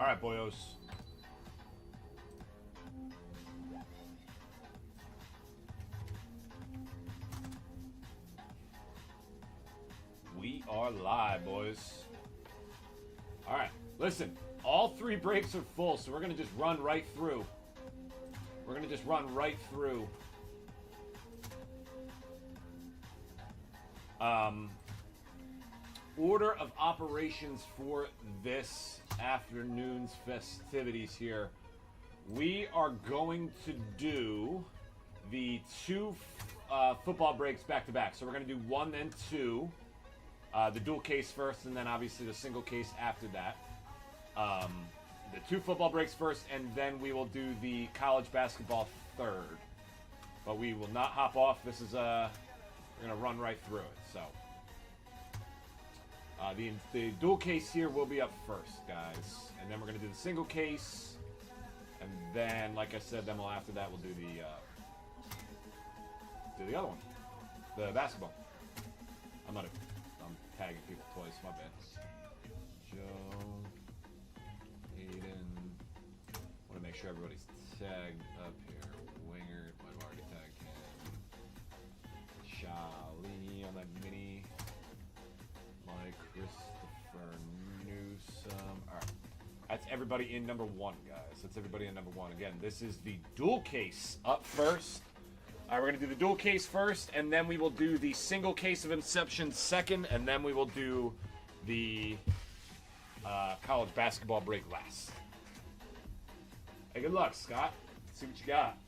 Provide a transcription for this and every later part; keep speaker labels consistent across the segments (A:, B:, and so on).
A: All right, boyos. We are live, boys. All right, listen. All 3 breaks are full, so we're going to just run right through. We're going to just run right through. Order of operations for this afternoon's festivities here. We are going to do the 2 football breaks back to back. So we're going to do 1 then 2. The dual case first, and then obviously the single case after that. The 2 football breaks first, and then we will do the college basketball third. But we will not hop off. This is we're going to run right through it. So the dual case here will be up first, guys, and then we're going to do the single case, and then, like I said, then after that we'll do the other one, the basketball. I'm tagging people twice. My bad. Joe, Aiden. Want to make sure everybody's tagged up here. Wingard, I've already tagged him. Charlie on that mini. Mike, Christopher Newsome. All right, that's everybody in number 1, guys. That's everybody in number 1. Again, this is the dual case up first. All right, we're going to do the dual case first, and then we will do the single case of Inception second, and then we will do the college basketball break last. Hey, good luck, Scott. Let's see what you got.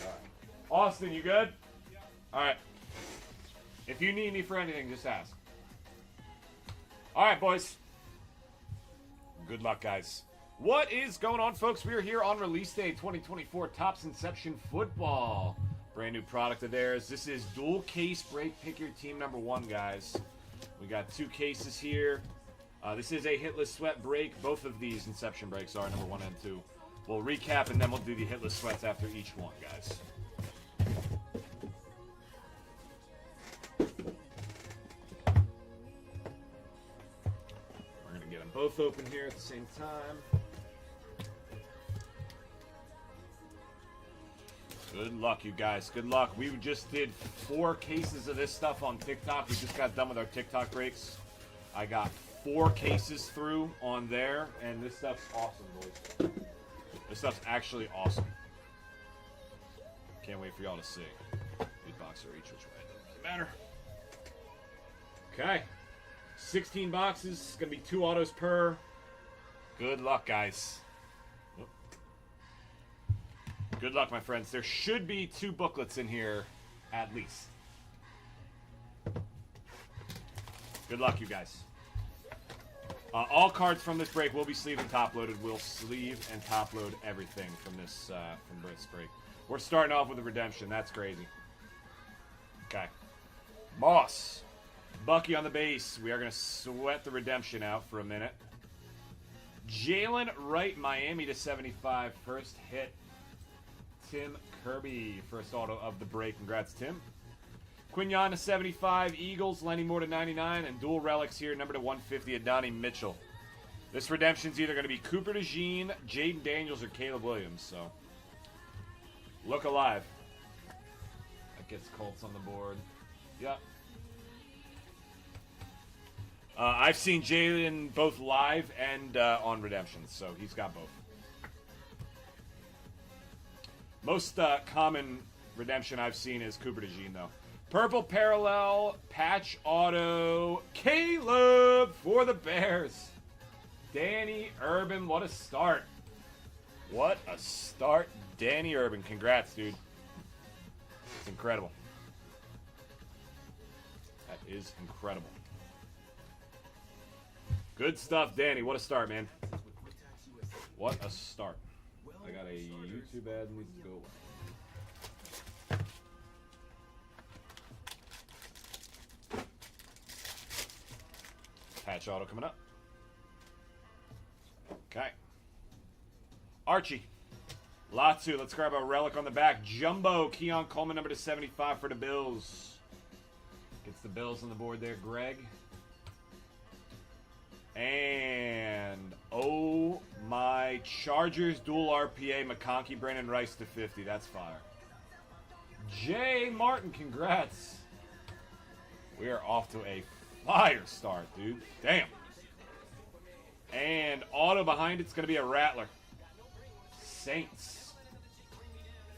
A: All right. Austin, you good? Yeah. All right. If you need me for anything, just ask. All right, boys. Good luck, guys. What is going on, folks? We are here on release day 2024 Topps Inception Football. Brand new product of theirs. This is dual case break. Pick your team number 1, guys. We got 2 cases here. This is a hitless sweat break. Both of these Inception breaks are number 1 and 2. We'll recap, and then we'll do the hitless sweats after each one, guys. We're going to get them both open here at the same time. Good luck, you guys. Good luck. We just did 4 cases of this stuff on TikTok. We just got done with our TikTok breaks. I got 4 cases through on there, and this stuff's awesome, boys. This stuff's actually awesome. Can't wait for y'all to see. These boxes are each which way. Doesn't matter. Okay. 16 boxes. It's going to be 2 autos per. Good luck, guys. Good luck, my friends. There should be 2 booklets in here, at least. Good luck, you guys. All cards from this break will be sleeve and top loaded. We'll sleeve and top load everything from this break. We're starting off with a redemption. That's crazy. Okay. Moss. Bucky on the base. We are going to sweat the redemption out for a minute. Jalen Wright, Miami to 75. First hit. Tim Kirby, first auto of the break. Congrats, Tim. Quinyon to 75. Eagles, Lenny Moore to 99. And dual relics here, number to 150, Adonai Mitchell. This redemption's either going to be Cooper DeJean, Jaden Daniels, or Caleb Williams. So, look alive. That gets Colts on the board. Yep. I've seen Jalen both live and on redemptions, so he's got both. Most common redemption I've seen is Cooper DeJean, though. Purple parallel, patch auto, Caleb for the Bears. Danny Urban, what a start. What a start, Danny Urban. Congrats, dude. It's incredible. That is incredible. Good stuff, Danny. What a start, man. What a start. I got a YouTube ad needs to go away. Patch auto coming up. Okay. Archie. Latu. Let's grab a relic on the back. Jumbo. Keon Coleman, number to 75 for the Bills. Gets the Bills on the board there, Greg. And, oh my, Chargers dual RPA, McConkey, Brandon Rice to 50. That's fire. Jay Martin, congrats. We are off to a fire start, dude. Damn. And auto behind it's going to be a Rattler. Saints.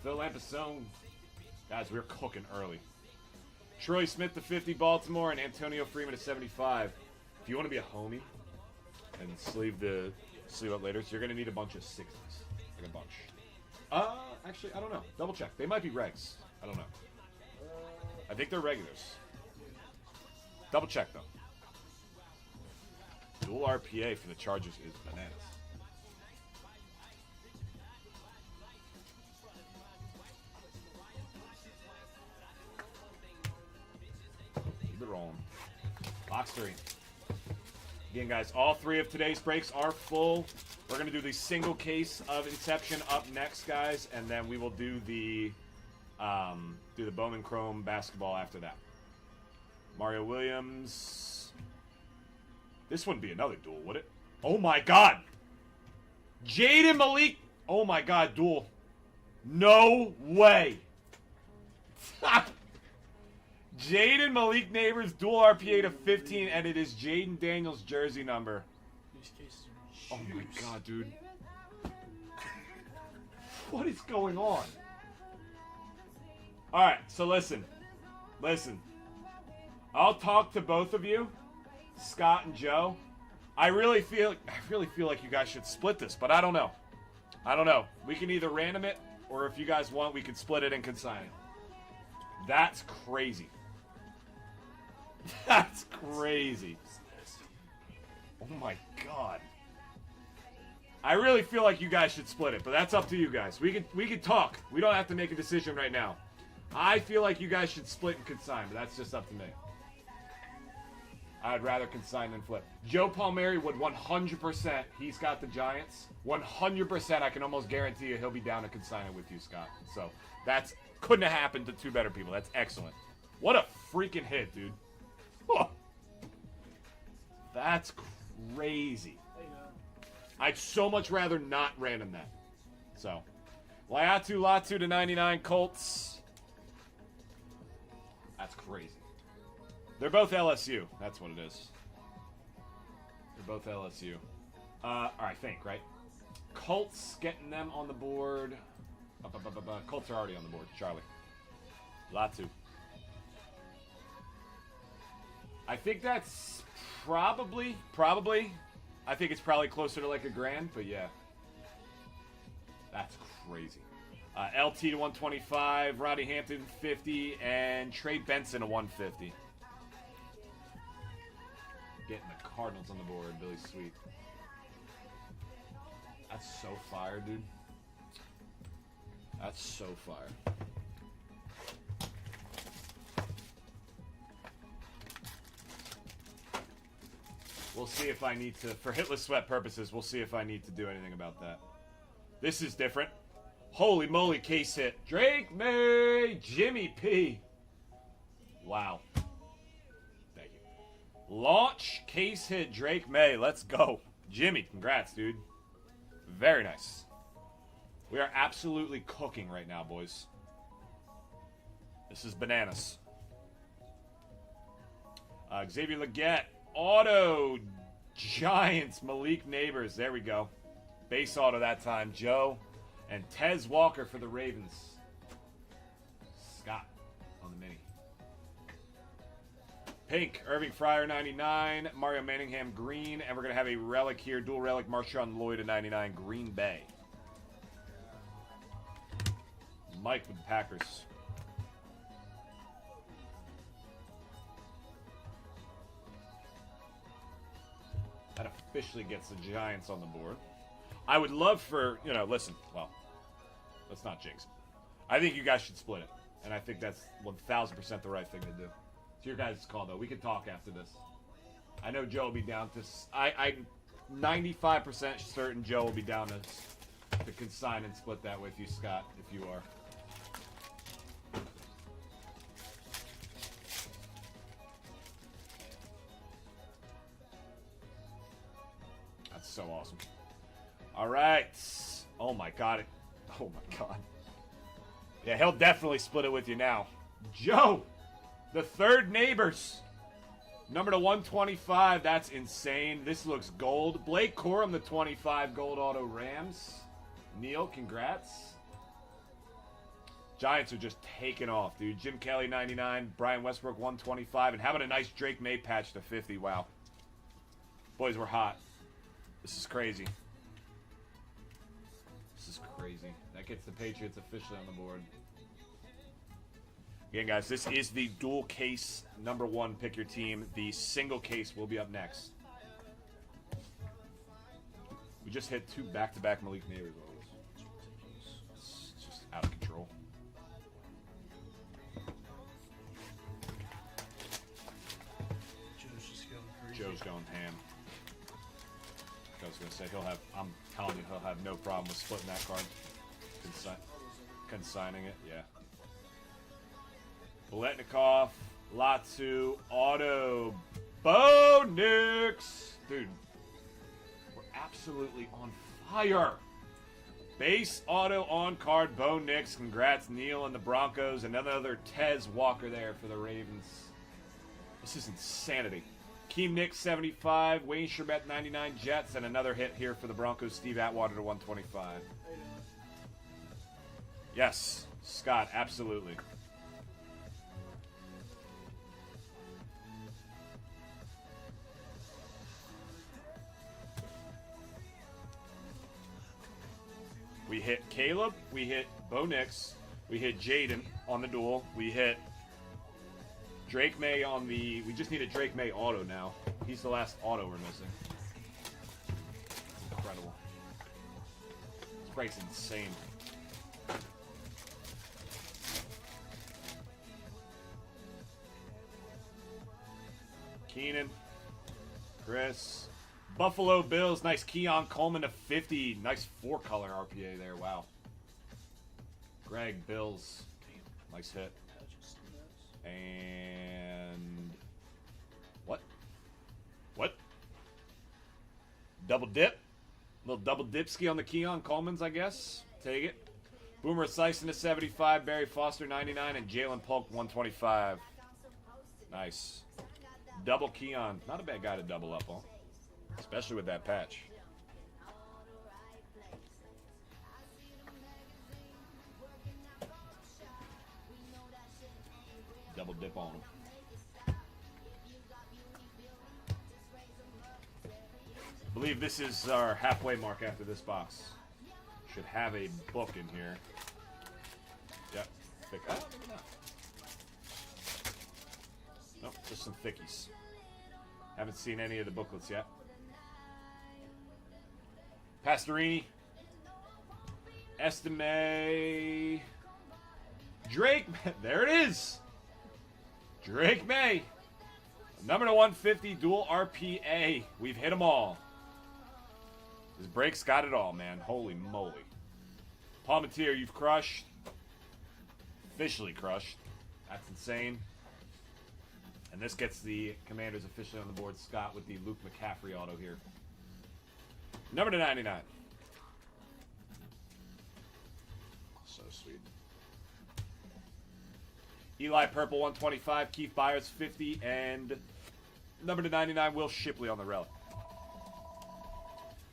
A: Phil Lampasone. Guys, we're cooking early. Troy Smith to 50, Baltimore, and Antonio Freeman to 75. If you want to be a homie and sleeve up later, so you're going to need a bunch of 60s. Like a bunch. Actually, I don't know. Double check. They might be regs. I don't know. I think they're regulars. Double check, though. Dual RPA for the Chargers is bananas. Keep it rolling. Box 3. Again, guys, all 3 of today's breaks are full. We're going to do the single case of Inception up next, guys, and then we will do the Bowman Chrome basketball after that. Mario Williams. This wouldn't be another duel, would it? Oh, my God. Jaden Malik. Oh, my God, duel. No way. Jaden Malik Neighbors, dual RPA to 15, and it is Jaden Daniels' jersey number. Oh, my God, dude. What is going on? All right, so listen. I'll talk to both of you, Scott and Joe. I really feel like you guys should split this, but I don't know. We can either random it, or if you guys want, we can split it and consign it. That's crazy. That's crazy. Oh my God. I really feel like you guys should split it, but that's up to you guys. We could talk. We don't have to make a decision right now. I feel like you guys should split and consign, but that's just up to me. I'd rather consign than flip. Joe Palmieri would 100%. He's got the Giants. 100%. I can almost guarantee you he'll be down to consign it with you, Scott. So that's couldn't have happened to 2 better people. That's excellent. What a freaking hit, dude. Oh. That's crazy. I'd so much rather not random that. So, Latu to 99 Colts. That's crazy. They're both LSU. That's what it is. They're both LSU. I think, right? Colts getting them on the board. Colts are already on the board. Charlie. Latu. I think that's probably. I think it's probably closer to like $1,000, but yeah. That's crazy. LT to 125, Roddy Hampton 50, and Trey Benson to 150. Getting the Cardinals on the board, Billy Sweet. That's so fire, dude. That's so fire. We'll see if I need to, for hitless sweat purposes, we'll see if I need to do anything about that. This is different. Holy moly, case hit. Drake May, Jimmy P. Wow. Thank you. Launch, case hit, Drake May. Let's go. Jimmy, congrats, dude. Very nice. We are absolutely cooking right now, boys. This is bananas. Xavier Legette. Auto Giants, Malik Neighbors. There we go. Base auto that time, Joe. And Tez Walker for the Ravens. Scott on the mini. Pink, Irving Fryer 99, Mario Manningham green, and we're going to have a relic here, dual relic, Marshawn Lloyd at 99, Green Bay. Mike with the Packers. That officially gets the Giants on the board. I would love for, listen, well, let's not jinx it. I think you guys should split it. And I think that's 1,000% the right thing to do. It's your guys' call, though. We can talk after this. I know Joe will be down to... I'm 95% certain Joe will be down to consign and split that with you, Scott, if you are. so awesome. All right. Oh, my God. Oh, my God. Yeah, he'll definitely split it with you now. Joe, the third Neighbors. Number to 125. That's insane. This looks gold. Blake Corum, the 25 gold auto Rams. Neil, congrats. Giants are just taking off, dude. Jim Kelly, 99. Brian Westbrook, 125. And how about a nice Drake May patch to 50? Wow. Boys, we're hot. This is crazy. This is crazy. That gets the Patriots officially on the board. Again, guys, this is the dual case number 1 pick your team. The single case will be up next. We just hit 2 back-to-back Malik Neighbors. It's just out of control. Joe's going ham. I was going to say, I'm telling you, he'll have no problem with splitting that card. Consigning it, yeah. Biletnikoff, Latu, Auto, Bo Nix. Dude, we're absolutely on fire. Base Auto on card, Bo Nix. Congrats, Neil and the Broncos. Another Tez Walker there for the Ravens. This is insanity. Keem Nick, 75. Wayne Sherbet, 99. Jets. And another hit here for the Broncos. Steve Atwater to 125. Yes, Scott, absolutely. We hit Caleb. We hit Bo Nix. We hit Jaden on the duel. We hit Drake May on the... We just need a Drake May auto now. He's the last auto we're missing. Incredible. This break's insane. Keenan. Chris. Buffalo Bills. Nice Keon Coleman to 50. Nice 4-color RPA there. Wow. Greg Bills. Nice hit. And what? What? Double dip. Little double dipski on the Keon Coleman's, I guess. Take it. Boomer Sison to 75. Barry Foster 99. And Jalen Polk 125. Nice. Double Keon. Not a bad guy to double up on. Especially with that patch. Double dip on him. I believe this is our halfway mark after this box. Should have a book in here. Yep. Thick. Oh, maybe not. Nope, just some thickies. Haven't seen any of the booklets yet. Pastorini. Estime. Drake. There it is. Drake May. Number to 150, dual RPA. We've hit them all. This break's got it all, man. Holy moly. Palmetier, you've crushed. Officially crushed. That's insane. And this gets the Commanders officially on the board. Scott with the Luke McCaffrey auto here. Number to 99. So sweet. Eli Purple, 125. Keith Byers, 50. And number to 99, Will Shipley on the relic.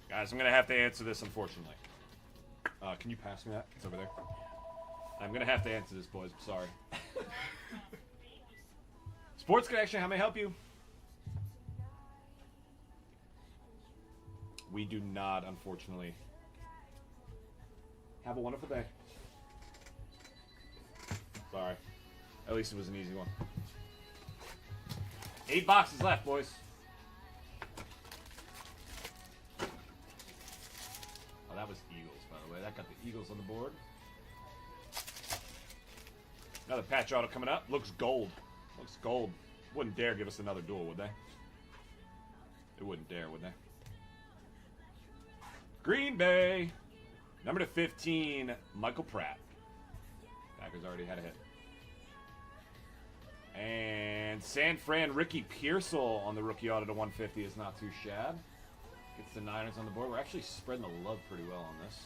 A: Guys, I'm going to have to answer this, unfortunately. Can you pass me that? It's over there. I'm going to have to answer this, boys. I'm sorry. Sports Connection, how may I help you? We do not, unfortunately. Have a wonderful day. Sorry. At least it was an easy one. 8 boxes left, boys. Oh, that was Eagles, by the way. That got the Eagles on the board. Another patch auto coming up. Looks gold. Looks gold. Wouldn't dare give us another duel, would they? They wouldn't dare, would they? Green Bay. Number to 15, Michael Pratt. Packers already had a hit. And San Fran, Ricky Pearsall on the rookie auto to 150 is not too shabby. Gets the Niners on the board. We're actually spreading the love pretty well on this.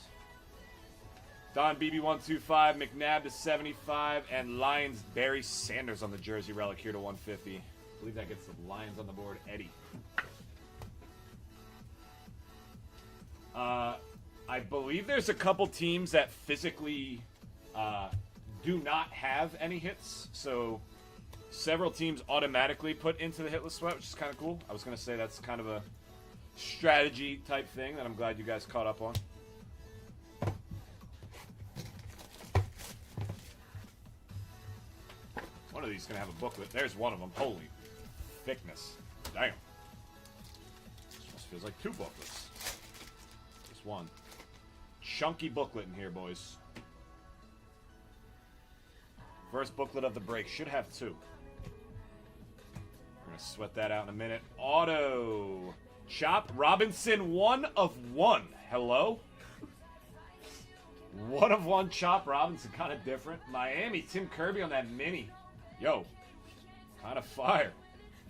A: Don BB125, McNabb to 75, and Lions Barry Sanders on the jersey relic here to 150. I believe that gets the Lions on the board. Eddie. I believe there's a couple teams that physically do not have any hits, so several teams automatically put into the hitless sweat, which is kind of cool. I was going to say that's kind of a strategy type thing that I'm glad you guys caught up on. One of these is going to have a booklet. There's one of them. Holy thickness. Damn. This almost feels like 2 booklets. Just one. Chunky booklet in here, boys. First booklet of the break. Should have 2. We're going to sweat that out in a minute. Auto. Chop Robinson, 1 of 1. Hello? 1 of 1 Chop Robinson. Kind of different. Miami. Tim Kirby on that mini. Yo, kind of fire.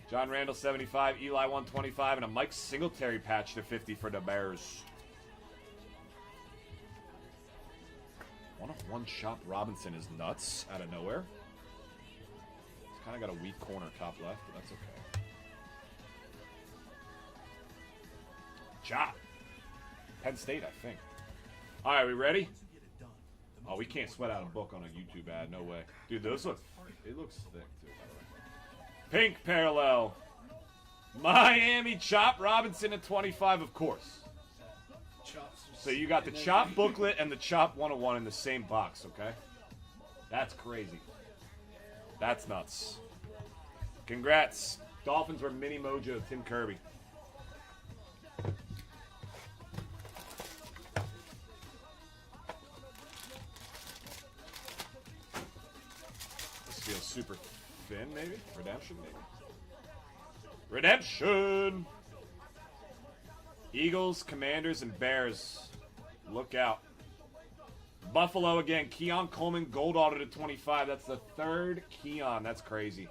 A: John Randall, 75, Eli, 125, and a Mike Singletary patch to 50 for the Bears. 1 of 1 Chop Robinson is nuts out of nowhere. It's kind of got a weak corner top left, but that's okay. Chop. Penn State, I think. All right, we ready? Oh, we can't sweat out a book on a YouTube ad. No way. Dude, those look... It looks thick, too, by the way. Pink parallel. Miami Chop Robinson at 25, of course. So you got the Chop booklet and the Chop 101 in the same box, okay? That's crazy. That's nuts. Congrats. Dolphins were mini mojo Tim Kirby. Feels super thin, maybe? Redemption, maybe? Redemption! Eagles, Commanders, and Bears. Look out. Buffalo again. Keon Coleman, gold auto to 25. That's the 3rd Keon. That's crazy.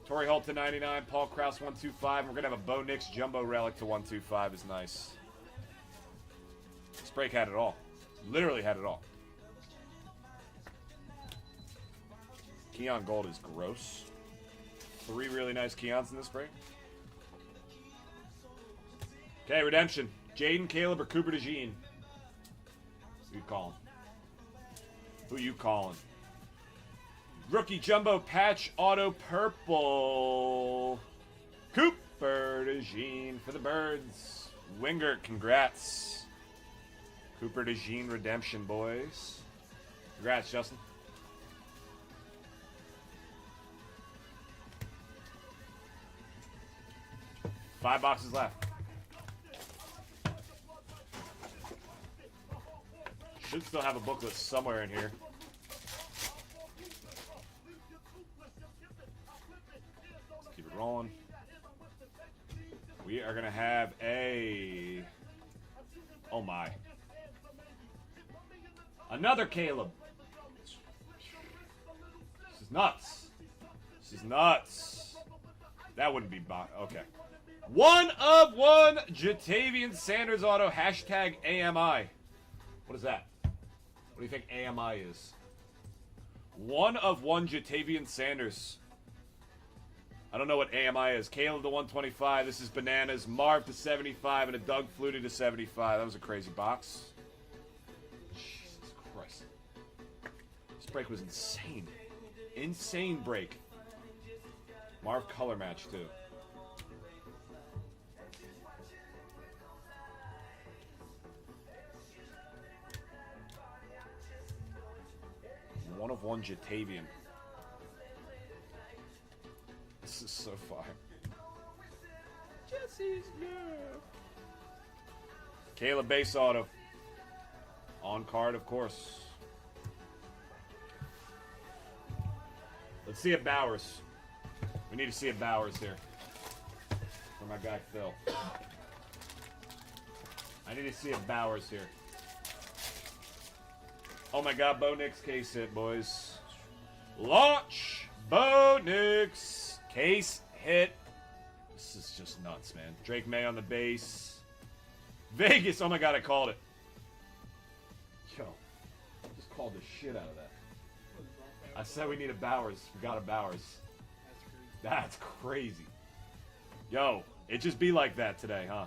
A: Torrey Holt to 99. Paul Krause, 125. We're going to have a Bo Nix jumbo relic to 125. Is nice. This break had it all. Literally had it all. Keon Gold is gross. 3 really nice Keons in this break. Okay, redemption. Jaden, Caleb, or Cooper DeJean? Who you calling? Who you calling? Rookie Jumbo Patch Auto Purple. Cooper DeJean for the Birds. Wingert, congrats. Cooper DeJean redemption, boys. Congrats, Justin. Five boxes left. Should still have a booklet somewhere in here. Let's keep it rolling. We are going to have a... Oh my. Another Caleb. This is nuts. This is nuts. That wouldn't be... Okay. 1 of 1 Jatavian Sanders auto. Hashtag AMI. What is that? What do you think AMI is? 1 of 1 Jatavian Sanders. I don't know what AMI is. Caleb to 125. This is Bananas. Marv to 75. And a Doug Flutie to 75. That was a crazy box. Jesus Christ. This break was insane. Insane break. Marv color match, too. One of 1 Jatavian. This is so fire. Jesse's girl. Caleb base auto. On card, of course. Let's see it Bowers. We need to see it Bowers here. For my guy Phil. I need to see it Bowers here. Oh my God, Bo Nix case hit, boys. Launch! Bo Nix case hit. This is just nuts, man. Drake May on the base. Vegas. Oh my god, I called it. Yo, I just called the shit out of that. I said we need a Bowers. We got a Bowers. That's crazy. Yo, it just be like that today, huh?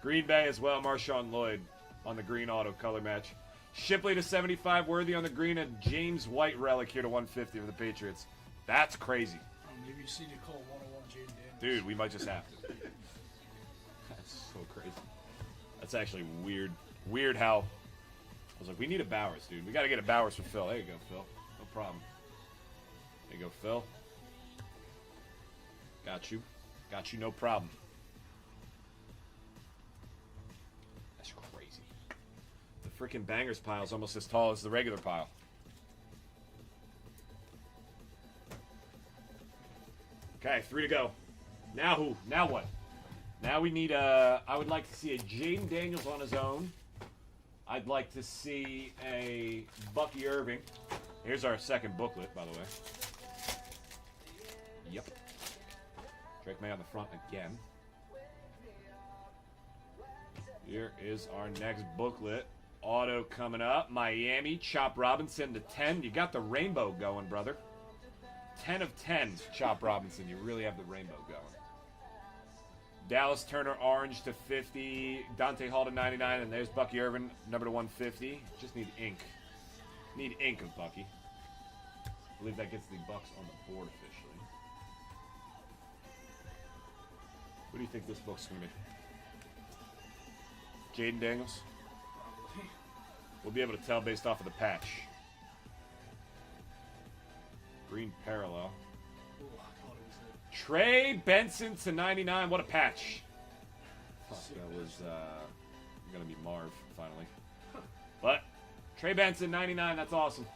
A: Green Bay as well. Marshawn Lloyd on the green auto color match. Shipley to 75, Worthy on the green, and James White relic here to 150 for the Patriots. That's crazy.
B: Maybe you see Nicole 101 Jaden Daniels.
A: Dude, we might just have to. That's so crazy. That's actually weird. Weird how... I was like, we need a Bowers, dude. We got to get a Bowers for Phil. There you go, Phil. No problem. There you go, Phil. Got you. Got you, no problem. That's crazy. The freaking bangers pile is almost as tall as the regular pile. Okay, 3 to go. Now who? Now what? Now we need a... I would like to see a Jaden Daniels on his own. I'd like to see a Bucky Irving. Here's our second booklet, by the way. Yep. Drake May on the front again. Here is our next booklet. Auto coming up. Miami, Chop Robinson to 10. You got the rainbow going, brother. 10 of 10, Chop Robinson. You really have the rainbow going. Dallas Turner orange to 50. Dante Hall to 99. And there's Bucky Irvin, number to 150. Just need ink. Need ink of Bucky. I believe that gets the Bucks on the board officially. What do you think this book's going to be? Jaden Daniels? We'll be able to tell based off of the patch. Green parallel. Trey Benson to 99. What a patch. Fuck, that was going to be Marv, finally. But, Trey Benson, 99. That's awesome.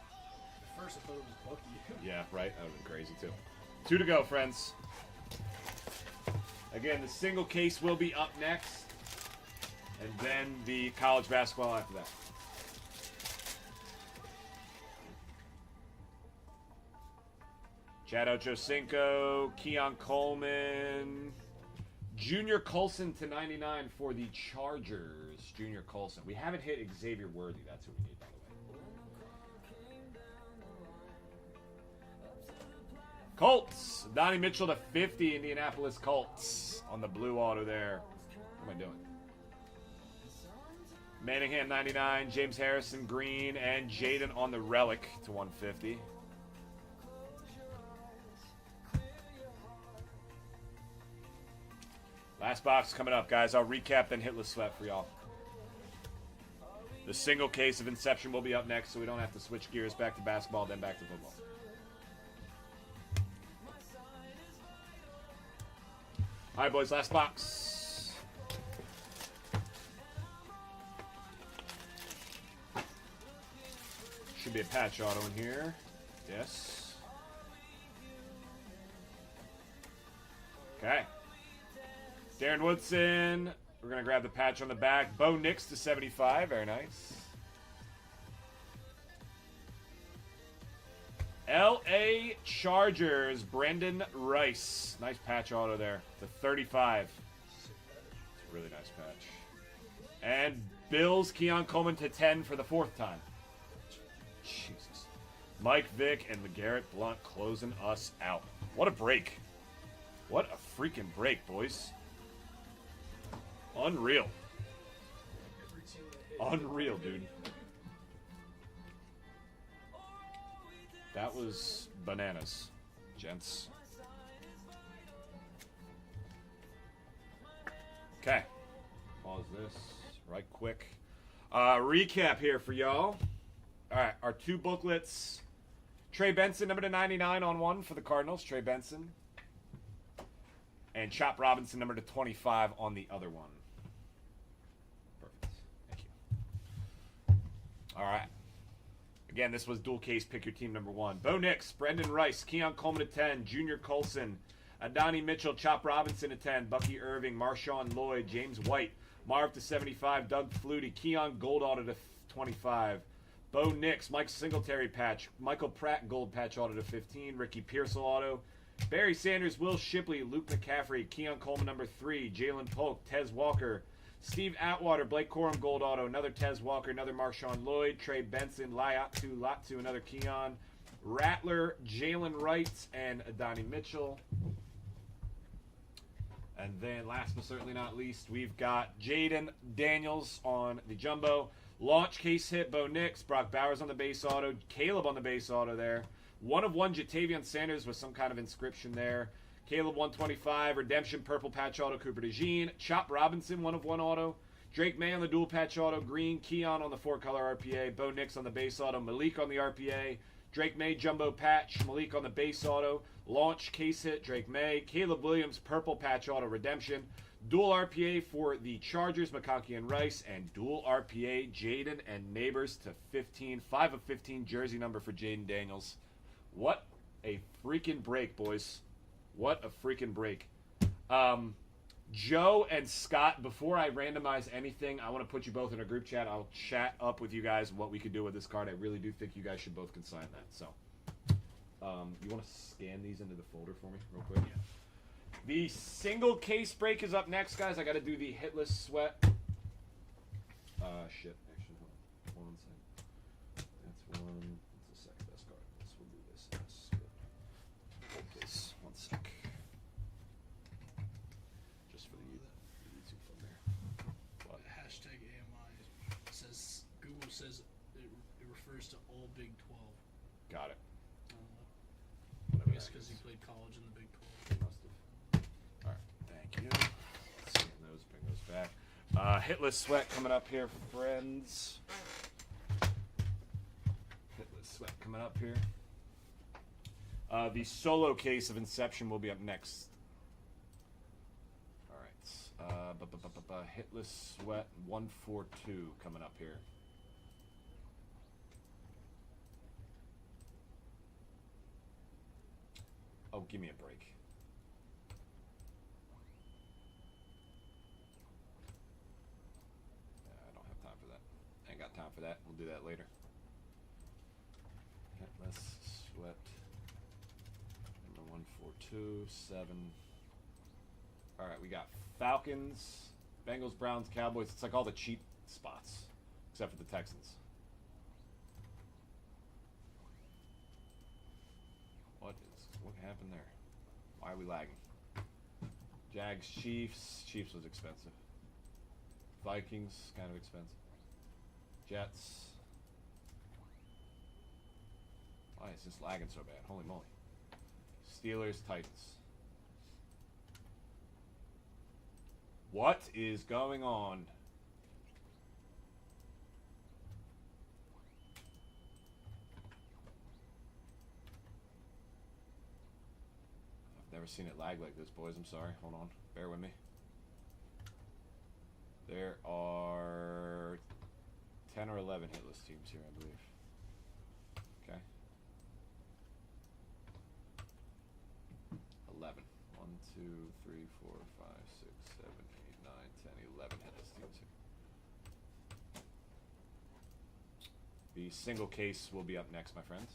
B: At first I thought it was Bucky.
A: Yeah, right. That would have been crazy, too. 2 to go, friends. Again, the single case will be up next. And then the college basketball after that. Chad Ochocinco, Keon Coleman, Junior Colson to 99 for the Chargers. Junior Colson. We haven't hit Xavier Worthy. That's who we need, by the way. Colts. Donnie Mitchell to 50, Indianapolis Colts on the blue auto there. What am I doing? Manningham 99, James Harrison green, and Jaden on the relic to 150. Last box coming up, guys. I'll recap, then hitless sweat for y'all. The single case of Inception will be up next, so we don't have to switch gears back to basketball, then back to football. All right, boys, last box. Should be a patch auto in here. Yes. Okay. Darren Woodson. We're going to grab the patch on the back. Bo Nix to 75. Very nice. L.A. Chargers. Brendan Rice. Nice patch auto there. To 35. It's a really nice patch. And Bills. Keon Coleman to 10 for the 4th time. Jesus. Mike Vick and LeGarrette Blount closing us out. What a break. What a freaking break, boys. Unreal. Unreal, dude. That was bananas, gents. Okay. Pause this right quick. Recap here for y'all. All right, our 2 booklets. Trey Benson, number to 99 on one for the Cardinals. Trey Benson. And Chop Robinson, number to 25 on the other one. Perfect. Thank you. All right. Again, this was dual case. Pick your team number 1. Bo Nix, Brendan Rice, Keon Coleman to 10, Junior Colson, Adonai Mitchell, Chop Robinson to 10, Bucky Irving, Marshawn Lloyd, James White, Marv to 75, Doug Flutie, Keon Gold auto to 25, Bo Nix, Mike Singletary patch, Michael Pratt gold patch auto to 15, Ricky Pearsall auto, Barry Sanders, Will Shipley, Luke McCaffrey, Keon Coleman number 3, Jalen Polk, Tez Walker, Steve Atwater, Blake Corum, gold auto. Another Tez Walker, another Marshawn Lloyd, Trey Benson, Latu, another Keon, Rattler, Jalen Wright, and Adonai Mitchell. And then last but certainly not least, we've got Jaden Daniels on the jumbo. Launch case hit, Bo Nix, Brock Bowers on the base auto, Caleb on the base auto there. 1/1 Jatavion Sanders with some kind of inscription there. Caleb 125, redemption purple patch auto, Cooper DeJean. Chop Robinson 1/1 auto. Drake May on the dual patch auto, green. Keon on the 4-color RPA. Bo Nix on the base auto. Malik on the RPA. Drake May jumbo patch. Malik on the base auto. Launch case hit, Drake May. Caleb Williams purple patch auto, redemption. Dual RPA for the Chargers, McConkey and Rice. And dual RPA, Jaden and Neighbors to 15. 5 of 15 jersey number for Jaden Daniels. What a freaking break, boys. What a freaking break. Joe and Scott, before I randomize anything, I want to put you both in a group chat. I'll chat up with you guys what we could do with this card. I really do think you guys should both consign that. So, you want to scan these into the folder for me real quick?
B: Yeah.
A: The single case break is up next, guys. I got to do the hitless sweat. Shit. Actually, hold on 1 second. That's one. That's the second best card. This will do this. Hold this. 1 sec. Just for the YouTube from there. What?
B: Hashtag AMI says, Google says it refers to all Big 12.
A: Got it.
B: I guess because he played college in the Big 12.
A: Must have. All right. Thank you. Let's see those. Bring those back. Hitless sweat coming up here, friends. Hitless sweat coming up here. The solo case of Inception will be up next. All right. Hitless sweat 142 coming up here. Oh, give me a break. I don't have time for that. I ain't got time for that. We'll do that later. Hitless sweat. Number 142, 7. All right, we got Falcons, Bengals, Browns, Cowboys. It's like all the cheap spots, except for the Texans. What happened there? Why are we lagging? Jags, Chiefs. Chiefs was expensive. Vikings, kind of expensive. Jets. Why is this lagging so bad? Holy moly. Steelers, Titans. What is going on? Never seen it lag like this, boys. I'm sorry. Hold on. Bear with me. There are 10 or 11 hitless teams here, I believe. Okay. 11. 1, 2, 3, 4, 5, 6, 7, 8, 9, 10, 11 hitless teams here. The single case will be up next, my friends.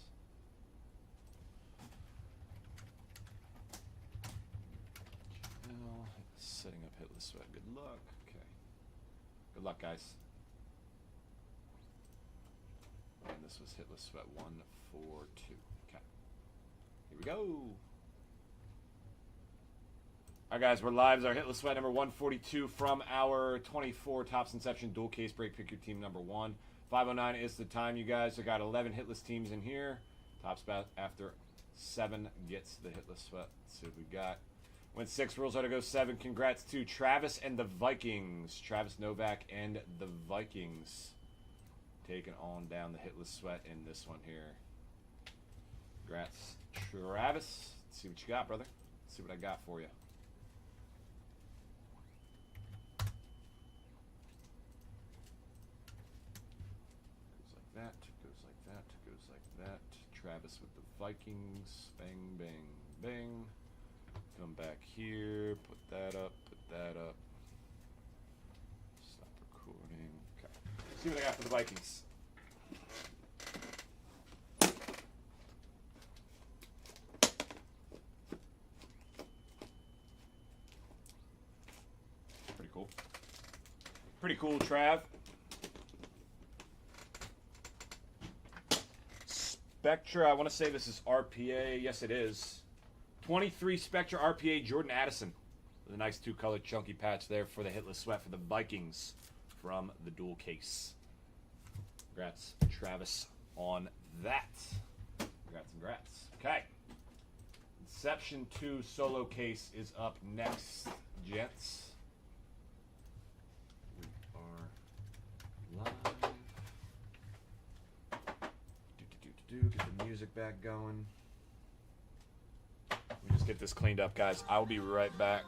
A: Setting up hitless sweat. Good luck. Okay. Good luck, guys. And this was hitless sweat 142. Okay. Here we go. All right, guys. We're live. Our hitless sweat number 142 from our 24 Topps Inception dual case break. Pick your team number 1. 5:09 is the time, you guys. I got 11 hitless teams in here. Topps after 7 gets the hitless sweat. Let's see what we got. Went 6, rules how to go 7. Congrats to Travis and the Vikings. Travis Novak and the Vikings taking on down the hitless sweat in this one here. Congrats, Travis. Let's see what you got, brother. Let's see what I got for you. Goes like that, goes like that, goes like that. Travis with the Vikings. Bang, bang, bang. Come back here, put that up, put that up. Stop recording. Okay. See what I got for the Vikings. Pretty cool. Pretty cool, Trav. Spectra, I want to say this is RPA. Yes, it is. 23 Spectra RPA Jordan Addison. With a nice two-color chunky patch there for the hitless sweat for the Vikings from the dual case. Congrats, Travis, on that. Congrats. Okay. Inception 2 solo case is up next, gents. We are live. Get the music back going. Let me just get this cleaned up, guys. I'll be right back.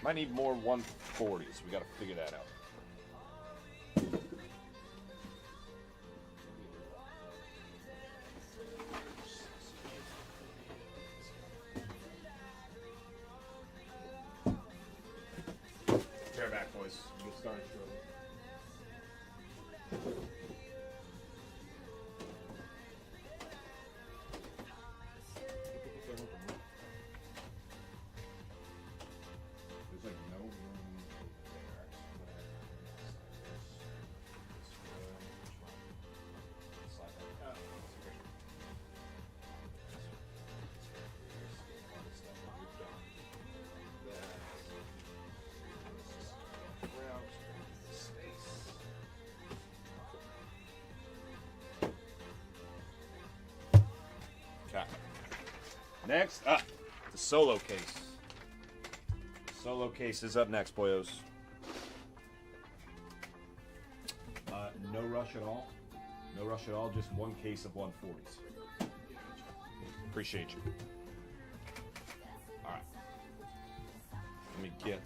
A: Might need more 140s. We got to figure that out. Bear back, boys. We'll start shortly. Next up, the solo case. The solo case is up next, boyos. No rush at all. No rush at all, just one case of 140s. Appreciate you. Alright. Let me get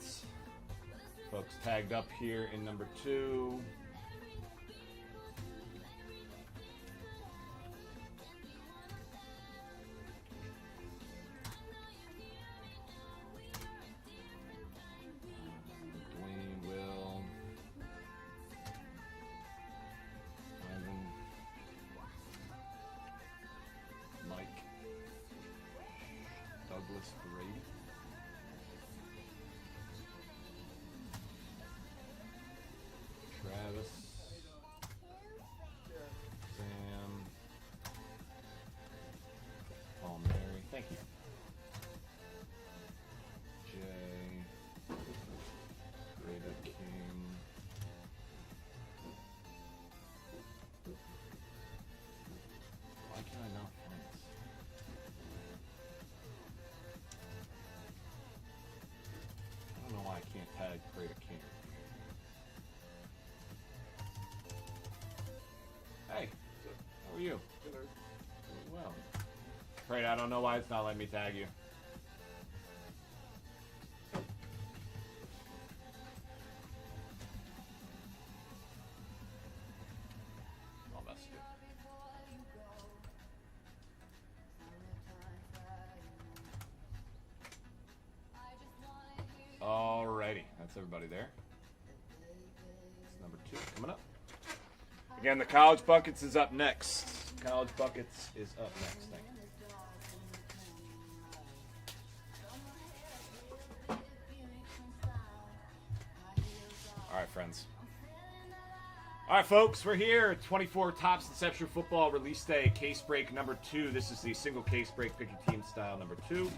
A: folks tagged up here in number 2. Travis, Sam, Paul Mary, thank you. Jay, Rita King. Why can I not find this? I don't know why I can't tag Rita King. Hey, how are you? Good. Well, great. I don't know why it's not letting me tag you. Oh, that's good. Alrighty, that's everybody there. That's number 2 coming up. Again, the College Buckets is up next. College Buckets is up next. Thank you. All right, friends. All right, folks, we're here. 24 Topps Inception Football Release Day Case Break number 2. This is the single case break, pick your team style number 2.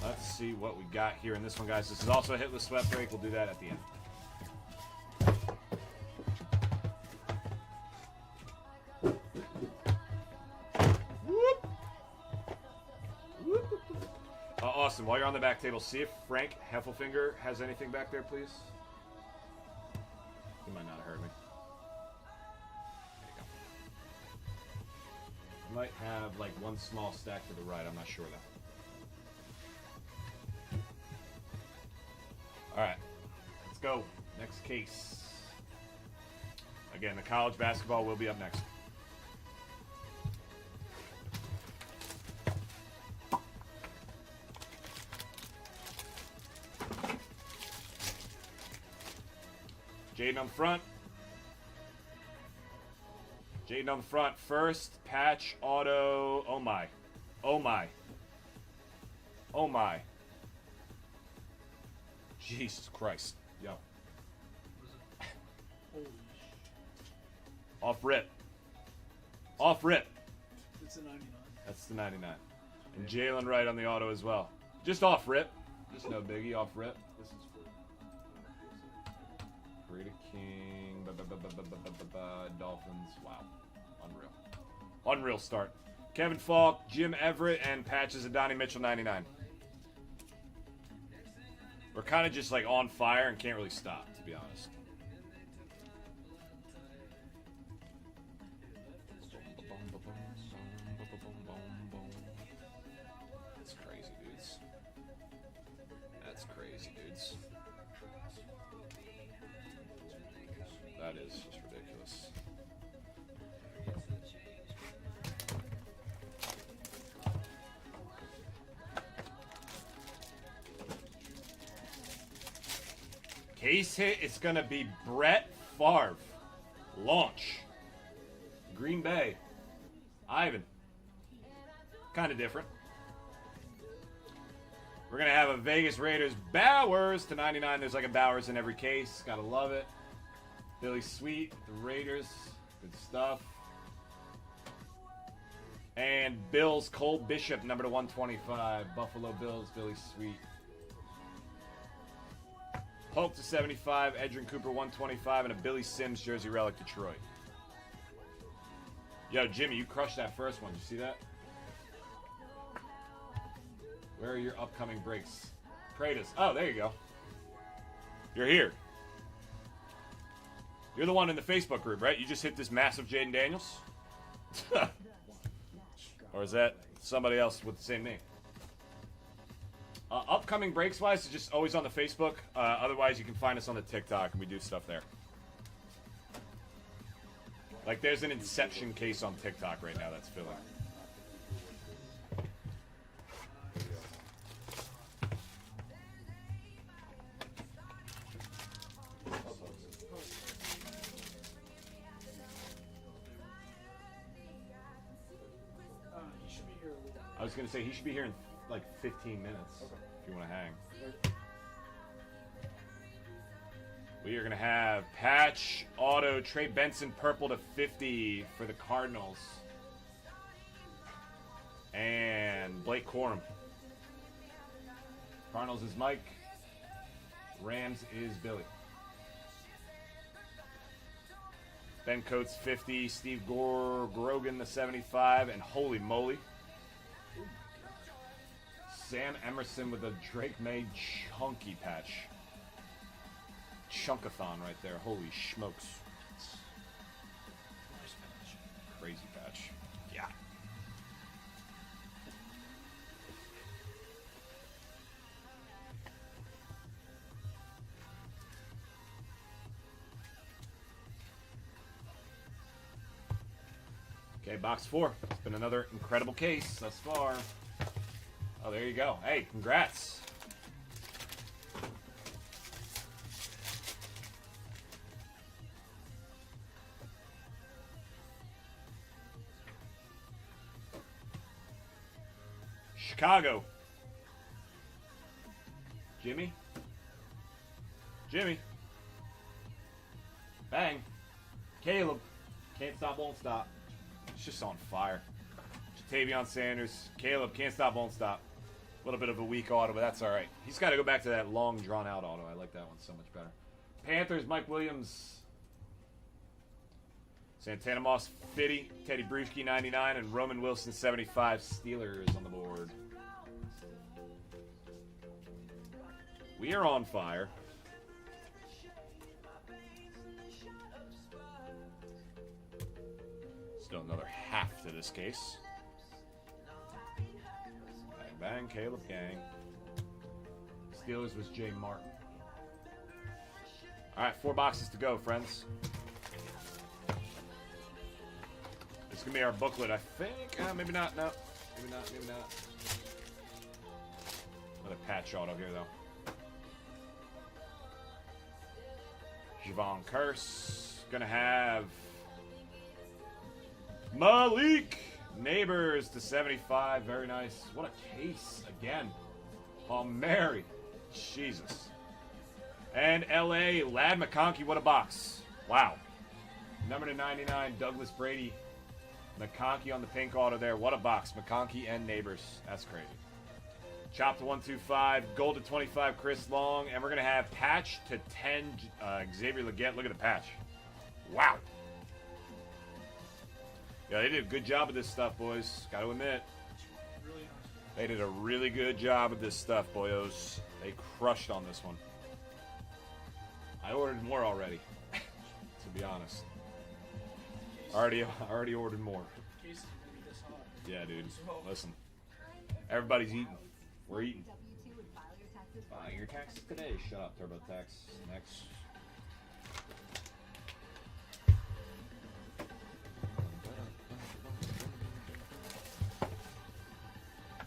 A: Let's see what we got here in this one, guys. This is also a hitless sweat break. We'll do that at the end. Austin, while you're on the back table, see if Frank Heffelfinger has anything back there, please. He might not have heard me. There you go. I might have like one small stack to the right. I'm not sure though. All right, let's go. Next case. Again, the college basketball will be up next. Jaden on the front. Jaden on the front first. Patch, auto. Oh my. Oh my. Oh my. Jesus Christ. Yo.
B: Holy
A: Off rip. Off rip.
B: It's a 99.
A: That's the 99. And Jalen Wright on the auto as well. Just off rip. Just no biggie, off rip.
C: This is for
A: Rita King. Dolphins. Wow. Unreal. Unreal start. Kevin Falk, Jim Everett, and Patches of Donnie Mitchell 99. We're kind of just like on fire and can't really stop, to be honest. That's crazy, dudes. That's crazy, dudes. That is just ridiculous. Case hit, it's going to be Brett Favre. Launch. Green Bay. Ivan. Kind of different. We're going to have a Vegas Raiders Bowers to 99. There's like a Bowers in every case. Gotta love it. Billy Sweet, the Raiders. Good stuff. And Bills, Cole Bishop, number to 125. Buffalo Bills, Billy Sweet. Polk to 75, Edrin Cooper 125, and a Billy Sims jersey relic Detroit. Yo, Jimmy, you crushed that first one. Did you see that? Where are your upcoming breaks? Kratos. Oh, there you go. You're here. You're the one in the Facebook group, right? You just hit this massive Jaden Daniels? Or is that somebody else with the same name? Upcoming breaks wise, it's just always on the Facebook. Otherwise, you can find us on the TikTok, and we do stuff there. Like, there's an Inception case on TikTok right now that's filling.
C: he should be here a little.
A: I was going to say, he should be here in like 15 minutes,
C: Okay.
A: if you want to hang. We are going to have patch, auto, Trey Benson, purple to 50 for the Cardinals. And Blake Corum. Cardinals is Mike. Rams is Billy. Ben Coates 50, Steve Grogan the 75, and holy moly. Sam Emerson with a Drake May chunky patch. Chunkathon right there. Holy smokes.
B: Nice patch.
A: Crazy patch. Yeah. Okay, box 4. It's been another incredible case thus far. Oh, there you go. Hey, congrats. Chicago. Jimmy. Jimmy. Bang. Caleb. Can't stop, won't stop. It's just on fire. Jatavion Sanders. Caleb. Can't stop, won't stop. A little bit of a weak auto, but that's all right. He's got to go back to that long, drawn-out auto. I like that one so much better. Panthers, Mike Williams. Santana Moss, 50. Teddy Bruschi, 99. And Roman Wilson, 75. Steelers on the board. We are on fire. Still another half to this case. Bang, bang, Caleb Gang. Steelers was Jay Martin. All right, 4 boxes to go, friends. This is going to be our booklet, I think. Maybe not, no. Maybe not, maybe not. Another patch auto here, though. Javon Curse. Gonna have Malik Neighbors to 75. Very nice. What a case again. Oh, Mary. Jesus. And LA, Lad McConkey. What a box. Wow. Number to 99, Douglas Brady. McConkey on the pink auto there. What a box. McConkey and Neighbors. That's crazy. Chop to 125. Gold to 25, Chris Long. And we're going to have patch to 10, Xavier Legette. Look at the patch. Wow. Yeah, they did a good job of this stuff, boys. Got to admit.
C: Really nice.
A: They did a really good job of this stuff, boyos. They crushed on this one. I ordered more already, to be honest. Already ordered more.
C: Cases are gonna be this hot.
A: Yeah, dude.
C: So-
A: Listen, everybody's eating. We're eating. File your taxes today. Shut up, TurboTax. Next.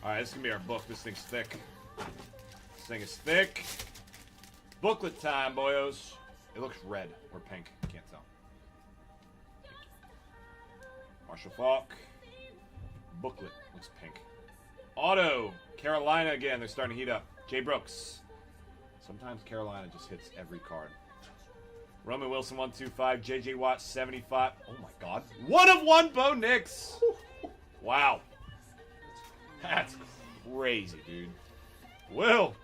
A: All right, this is gonna be our book. This thing's thick. This thing is thick. Booklet time, boyos. It looks red or pink. Can't tell. Marshall Falk. Booklet looks pink. Auto. Carolina again. They're starting to heat up. Jay Brooks. Sometimes Carolina just hits every card. Roman Wilson 125. JJ Watt 75. Oh my God. 1/1 Bo Nix. Wow. That's crazy, dude. Will.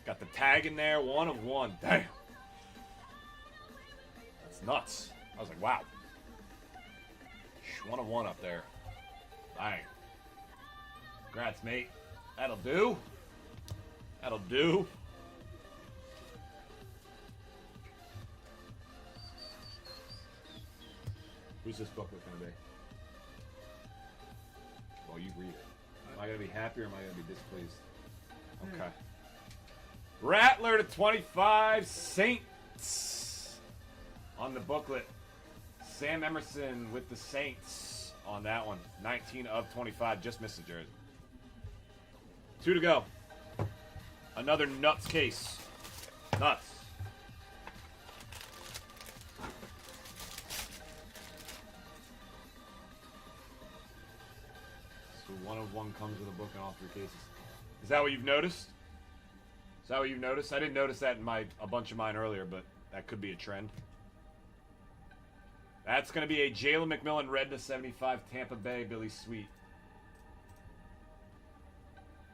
A: Got the tag in there. 1/1. Damn. That's nuts. I was like, wow. 1/1 up there. Dang. Congrats, mate. That'll do. That'll do. Who's this booklet going to be? Well, you read it. Am I going to be happy or am I going to be displeased? Okay. Rattler to 25, Saints on the booklet. Sam Emerson with the Saints on that one. 19/25, just missed the jersey. 2 to go. Another nuts case. Nuts. So 1/1 comes with a book in all 3 cases. Is that what you've noticed? Is that what you've noticed? I didn't notice that in a bunch of mine earlier, but that could be a trend. That's going to be a Jalen McMillan red to 75 Tampa Bay Billy Sweet.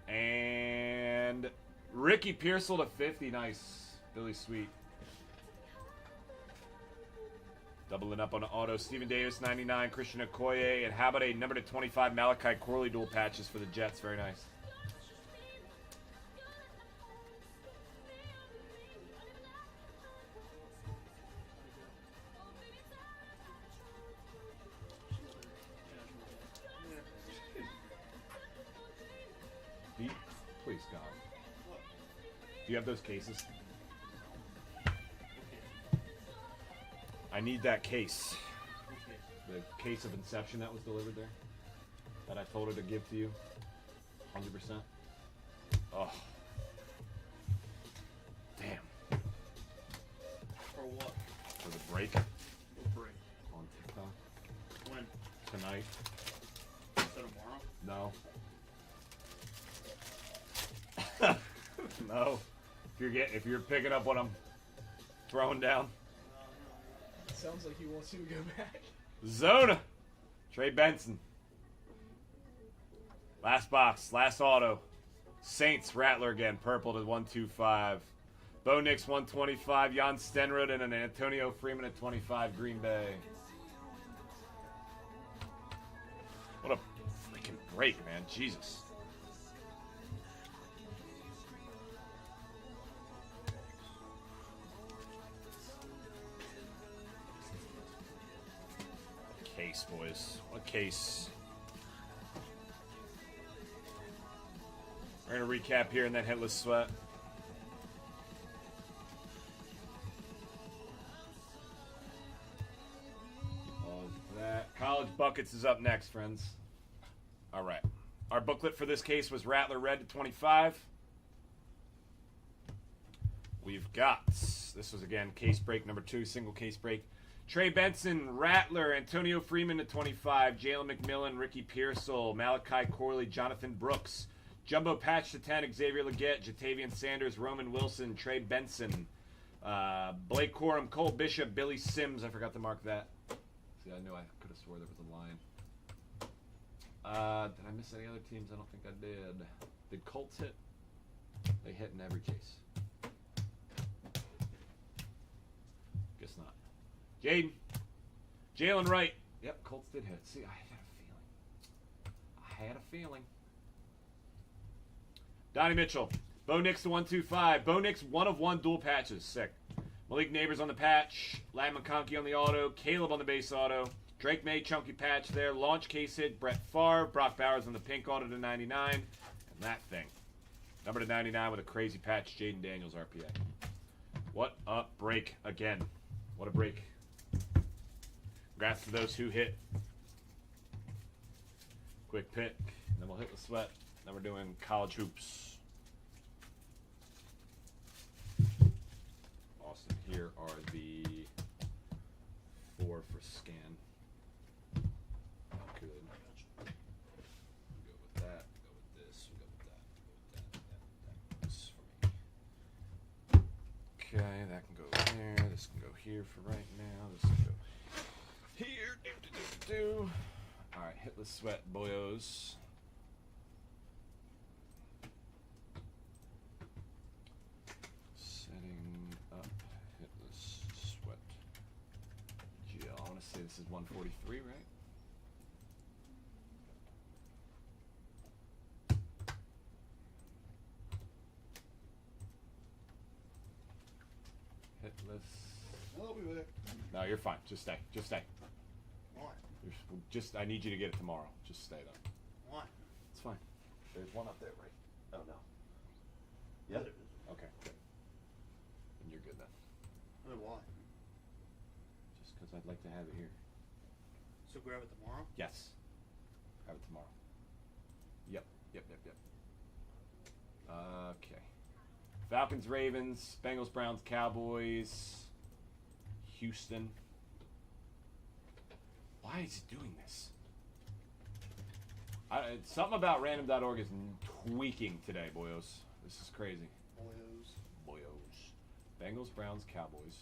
A: And Ricky Pearsall to 50. Nice. Billy Sweet. Doubling up on auto. Steven Davis 99. Christian Okoye. And how about a number to 25 Malachi Corley dual patches for the Jets? Very nice. Please, God. Do you have those cases? I need that case. The case of Inception that was delivered there. That I told her to give to you. 100%. Oh. Damn.
B: For what?
A: For the break
B: What break?
A: on TikTok.
B: When?
A: Tonight.
B: Is that tomorrow?
A: No. No. If you're picking up what I'm throwing down.
C: Sounds like he wants you to go back.
A: Zona. Trey Benson. Last box. Last auto. Saints Rattler again. Purple to 125. Bo Nix 125. Jan Stenrud and an Antonio Freeman at 25. Green Bay. What a freaking break, man. Jesus. Case, boys. What case? We're going to recap here and then Hitless Sweat. Pause that. College Buckets is up next, friends. All right. Our booklet for this case was Rattler Red to 25. We've got, this was again case break number 2, single case break. Trey Benson, Rattler, Antonio Freeman to 25, Jalen McMillan, Ricky Pearsall, Malachi Corley, Jonathan Brooks, Jumbo Patch to 10, Xavier Legette, Jatavian Sanders, Roman Wilson, Trey Benson, Blake Corum, Cole Bishop, Billy Sims. I forgot to mark that. See, I knew I could have swore there was a line. Did I miss any other teams? I don't think I did. Did Colts hit? They hit in every case. Guess not. Jaden. Jalen Wright. Yep, Colts did hit. See, I had a feeling. Donnie Mitchell. Bo Nix to 125. Bo Nix 1 of 1 dual patches. Sick. Malik Neighbors on the patch. Lad McConkey on the auto. Caleb on the base auto. Drake May, chunky patch there. Launch case hit. Brett Favre. Brock Bowers on the pink auto to 99. And that thing. Number to 99 with a crazy patch. Jaden Daniels RPA. What a break again. What a break. Congrats to those who hit. Quick pick. And then we'll hit the sweat. Then we're doing college hoops. Awesome. Here are the 4 for scan. Good. Go with that. Go with this. Go with that. Go with that. This for me. Okay, that can go there. This can go here for right now. This can go here. All right, hitless sweat, boyos. Setting up hitless sweat. GL. I want to say this is 143, right? Hitless.
D: I'll be back.
A: No, you're fine. Just stay. Just stay.
D: Why?
A: I need you to get it tomorrow. Just stay though.
D: Why?
A: It's fine. There's one up there, right? Oh no.
D: Yeah.
A: Okay, good. And you're good then.
D: Why?
A: Just because I'd like to have it here.
D: So grab it tomorrow?
A: Yes. Have it tomorrow. Yep. Okay. Falcons, Ravens, Bengals, Browns, Cowboys, Houston. Why is it doing this? Something about random.org is tweaking today, boyos. This is crazy. Boyos. Bengals, Browns, Cowboys,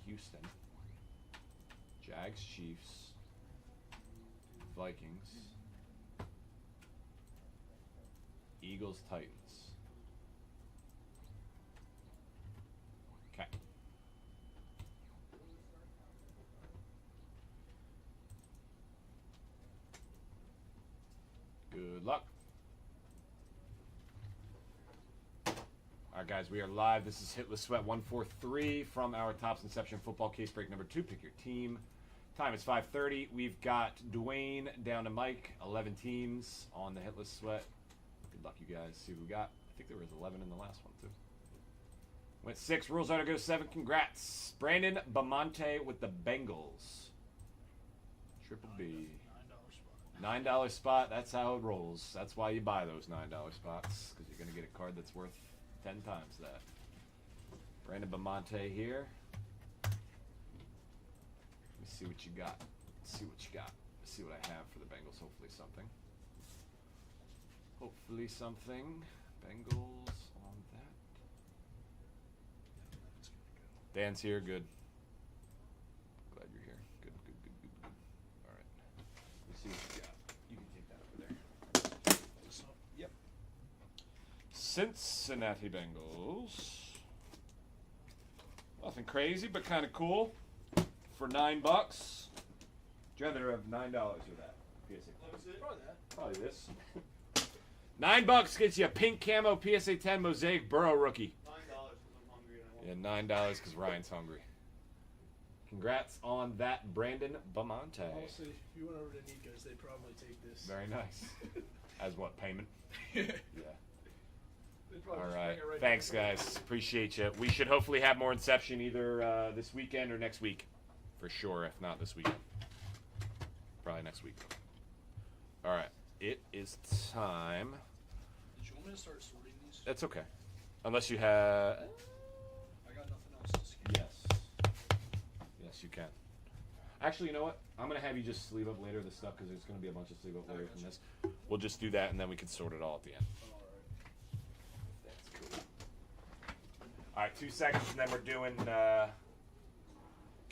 A: Houston, Jags, Chiefs, Vikings, Eagles, Titans. Okay. Good luck. Alright guys, we are live. This is Hitless Sweat 143 from our Topps Inception football case break number 2. Pick your team. Time is 5:30. We've got Dwayne down to Mike. 11 teams on the Hitless Sweat. Good luck, you guys. See who we got. I think there was 11 in the last one, too. Went 6. Rules out to go 7. Congrats. Brandon Bamonte with the Bengals. Triple B. $9 spot. That's how it rolls. That's why you buy those $9 spots. Because you're going to get a card that's worth 10 times that. Brandon Bamonte here. Let me see what you got. Let's see what you got. Let's see what I have for the Bengals. Hopefully something. Hopefully something. Bengals on that. Dan's here. Good. Glad you're here. Good. All right. Let's see what you got. You can take that over there. Yep. Cincinnati Bengals. Nothing crazy, but kind of cool. For $9. I'd rather have $9 with that. Probably this. $9 gets you a pink camo PSA 10 Mosaic Burrow rookie.
D: $9 because I'm hungry and I want.
A: Yeah, $9 because Ryan's hungry. Congrats on that, Brandon Bamonte.
C: Honestly, if you went over to Nico's, they'd probably take this.
A: Very nice. As what, payment?
C: Yeah.
A: Yeah.
C: All
A: All right. Thanks, guys. Appreciate you. We should hopefully have more Inception either this weekend or next week. For sure, if not this weekend. Probably next week. All right. It is time.
B: Did you want me to start sorting these?
A: That's okay. Unless you have...
B: I got nothing else to scan.
A: Yes. Yes, you can. Actually, you know what? I'm going to have you just sleeve up later this stuff because there's going to be a bunch of sleeve up later from this. We'll just do that and then we can sort it all at the end.
B: Alright.
A: That's cool. All right, 2 seconds, and then we're doing. Can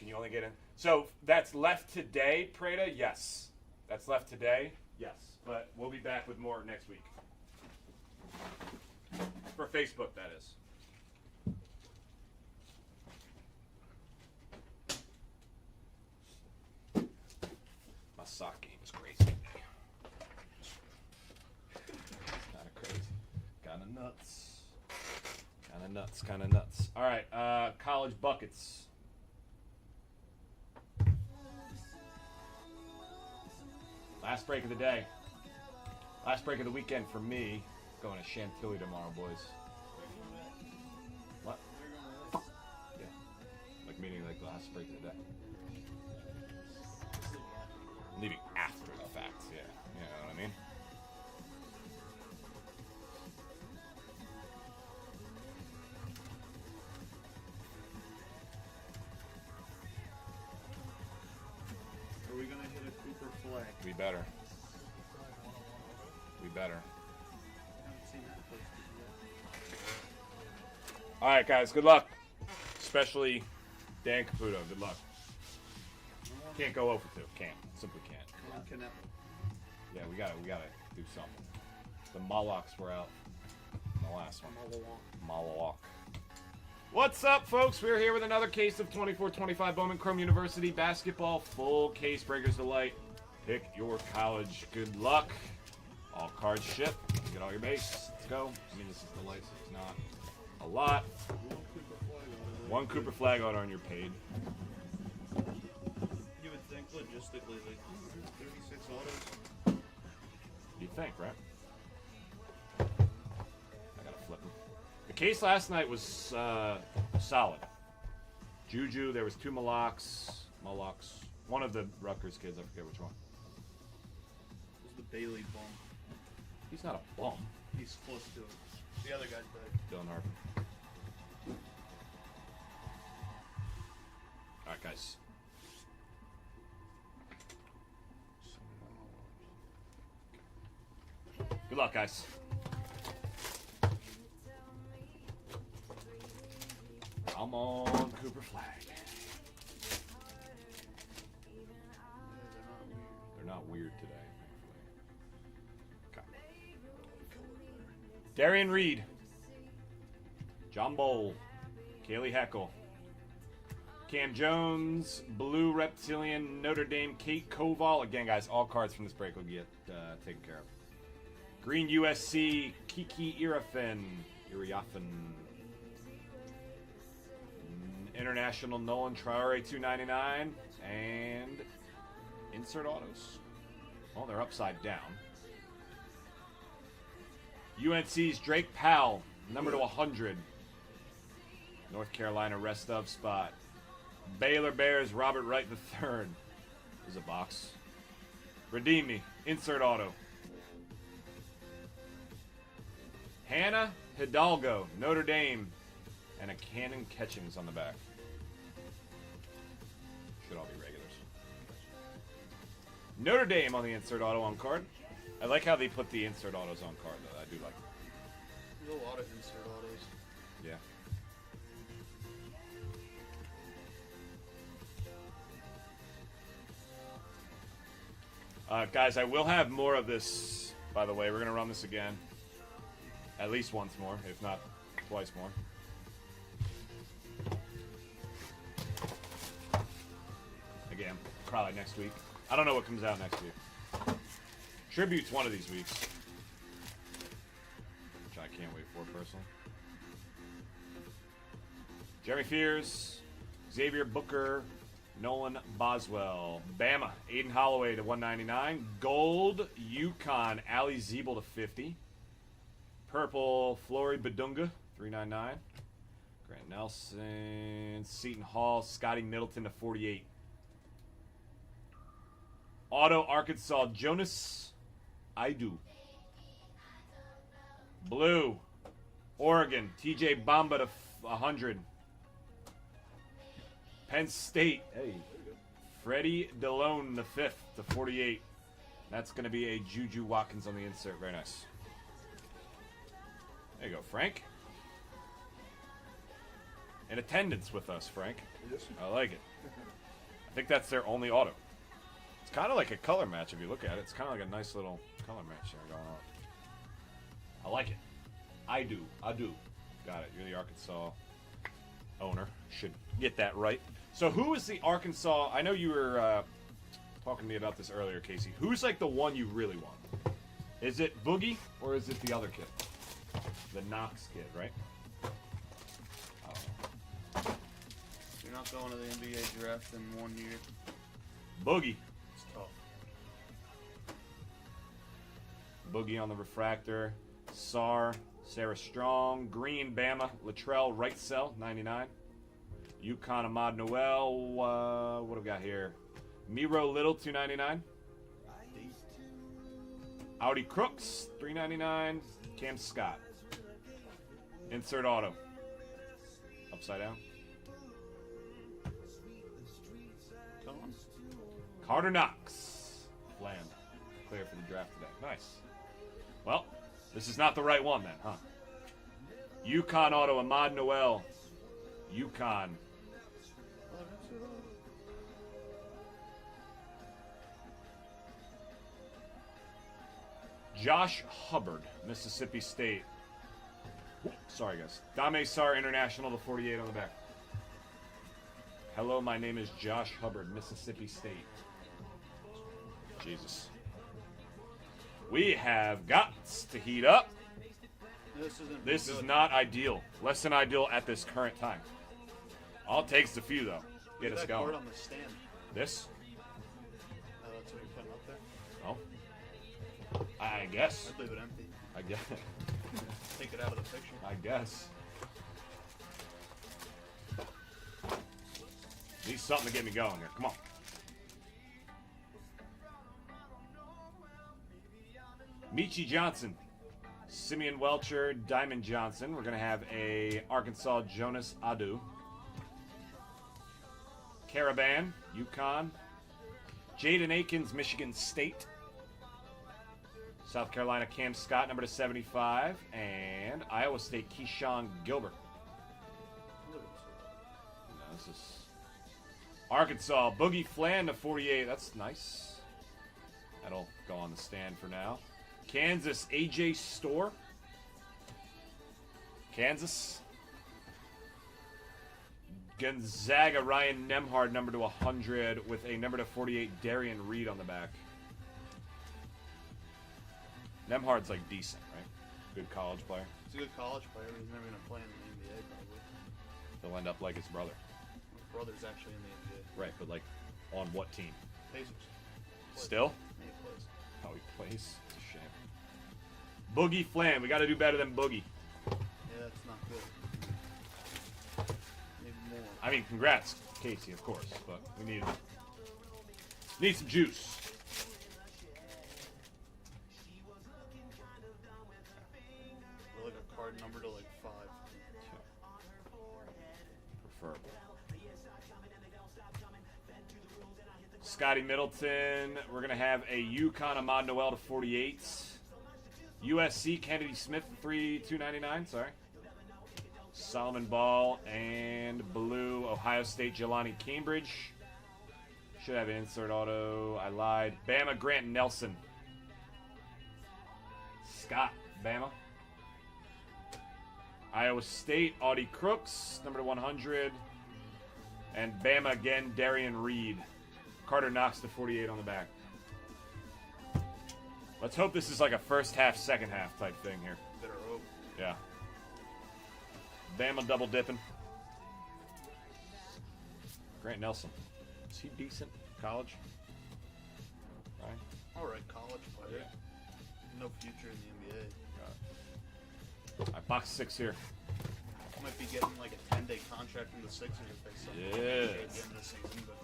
A: you only get in? So that's left today, Prada? Yes. That's left today? Yes. But we'll be back with more next week. For Facebook, that is. My sock game is crazy today. Kind of crazy. Kind of nuts. Kind of nuts. All right, college buckets. Last break of the day. Last break of the weekend for me. Going to Chantilly tomorrow, boys. What? Yeah. Like meaning like the last break of the day. Leaving after the fact, yeah. You know what I mean?
D: Are we gonna hit a Cooper flag?
A: We better. We better.
D: I haven't seen that posted yet.
A: All right, guys. Good luck. Especially Dan Caputo. Good luck. Can't go over 2. Can't. Simply can't.
D: One can ever.
A: Yeah, we gotta do something. The Molochs were out in the last one. Moloch. What's up, folks? We're here with another case of 24-25 Bowman Chrome University basketball. Full case, Breakers Delight. Pick your college. Good luck. All cards ship. Get all your base. Let's go. I mean, this is the light, so it's not a lot. One Cooper flag on you're paid.
D: You would think logistically, like 36 autos.
A: You think, right? I gotta flip them. The case last night was solid. Juju, there was 2 Molochs. One of the Rutgers kids, I forget which one.
D: It was the Bailey bum.
A: He's not a bum.
D: He's close to it. The other guy's better.
A: Dylan Harper. All right, guys. Good luck, guys. I'm on Cooper flag. They're not weird today. Okay. Darian Reed. John Bowl. Kaylee Heckle. Cam Jones. Blue Reptilian. Notre Dame. Kate Koval. Again, guys, all cards from this break will get taken care of. Green USC. Kiki Irafin. International Nolan Traore $2.99 and insert autos. Oh, they're upside down. UNC's Drake Powell, number to 100. North Carolina rest of spot. Baylor Bears Robert Wright III. There's a box. Redeem me. Insert auto. Hannah Hidalgo, Notre Dame, and a Cannon Catchings on the back. Should all be regulars. Notre Dame on the insert auto on card. I like how they put the insert autos on card, though. I do like it.
D: There's a lot of insert autos.
A: Yeah. Guys, I will have more of this, by the way. We're going to run this again. At least once more, if not twice more. Again, probably next week. I don't know what comes out next week. Tribute's one of these weeks. Which I can't wait for, personally. Jeremy Fears, Xavier Booker, Nolan Boswell. Bama, Aiden Holloway to 199. Gold, Yukon, Ali Zeeble to 50. Purple, Flory Badunga, 399. Grant Nelson, Seton Hall, Scotty Middleton to 48. Auto, Arkansas, Jonas Idu. Blue, Oregon, TJ Bamba to 100. Penn State, hey, Freddie Delone the 5th to 48. That's going to be a Juju Watkins on the insert. Very nice. There you go, Frank. in attendance with us, Frank.
C: Yes.
A: I like it. I think that's their only auto. It's kind of like a color match if you look at it. It's kind of like a nice little color match there going on. I like it. I do. Got it. You're the Arkansas owner. Should get that right. So who is the Arkansas? I know you were talking to me about this earlier, Casey. Who's like the one you really want? Is it Boogie or is it the other kid? The Knox kid, right?
D: You're not going to the NBA draft in 1 year.
A: Boogie.
D: It's tough.
A: Boogie on the refractor. Sarah Strong. Green, Bama. Latrell Wrightsell, 99. UConn Ahmad Noel. What have we got here? Miro Little, 299. Audi Crooks, 399. Cam Scott. Insert auto. Upside down.
D: Come on.
A: Carter Knox. Land. Clear for the draft today. Nice. Well, this is not the right one then, huh? UConn auto, Ahmad Noel. UConn. Josh Hubbard, Mississippi State. Ooh, sorry, guys. Dame Sar International, the 48 on the back. Hello, my name is Josh Hubbard, Mississippi State. Jesus. We have got to heat up. This is not ideal. Less than ideal at this current time. All it takes is a few, though. Get us going.
D: On the stand.
A: This?
D: That's what you're putting up there.
A: Oh. I guess.
D: I'd leave it empty.
A: I guess.
D: Take it out of the picture.
A: I guess. Need something to get me going here. Come on. Michi Johnson. Simeon Welcher. Diamond Johnson. We're going to have a Arkansas Jonas Adu. Caravan. UConn. Jaden Akins. Michigan State. South Carolina, Cam Scott, number to 75. And Iowa State, Keyshawn Gilbert. No, this is Arkansas, Boogie Flan to 48. That's nice. That'll go on the stand for now. Kansas, AJ Storr. Kansas. Gonzaga, Ryan Nemhard, number to 100, with a number to 48, Darian Reed on the back. Nemhard's like decent, right? Good college player.
D: He's a good college player, but he's never going to play in the NBA probably.
A: He'll end up like his brother.
D: His brother's actually in the NBA.
A: Right, but like on what team?
D: Pacers.
A: Still?
D: Yeah, he plays.
A: Oh, he plays? It's a shame. Boogie Flan. We got to do better than Boogie.
D: Yeah, that's not good. Maybe more.
A: I mean, congrats, Casey, of course, but we need some juice.
D: Like a card number to like 5.
A: Preferable. Scotty Middleton. We're going to have a UConn Ahmad Noel to 48. USC Kennedy Smith, 299. Sorry. Solomon Ball and blue Ohio State Jelani Cambridge. Should have an insert auto. I lied. Bama Grant Nelson. Scott, Bama. Iowa State Audi Crooks, number to 100. And Bama again, Darian Reed. Carter Knox to 48 on the back. Let's hope this is like a first half, second half type thing here.
D: Better hope.
A: Yeah. Bama double dipping. Grant Nelson. Is he decent? College? Right?
D: Alright, college player.
A: Yeah.
D: No future in the NBA.
A: All right, box 6 here.
D: Might be getting like a 10-day contract from the Sixers if they sign him
A: Yes.
D: at the end of the season, but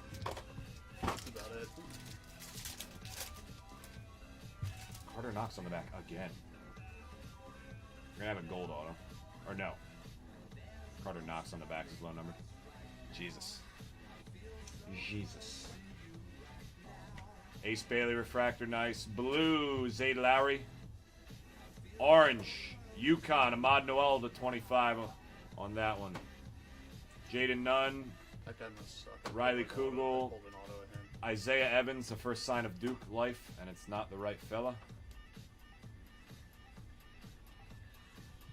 D: that's about it.
A: Carter Knox on the back again. We're going to have a gold auto. Or no. Carter Knox on the back is low number. Jesus. Ace Bailey refractor, nice. Blue, Zayd Lowry. Orange, UConn, Ahmad Noel to 25 on that one. Jaden Nunn,
D: That guy must suck.
A: Riley
D: Pulled an
A: Kugel.
D: Pulled an auto at him.
A: Isaiah Evans, the first sign of Duke life, and it's not the right fella.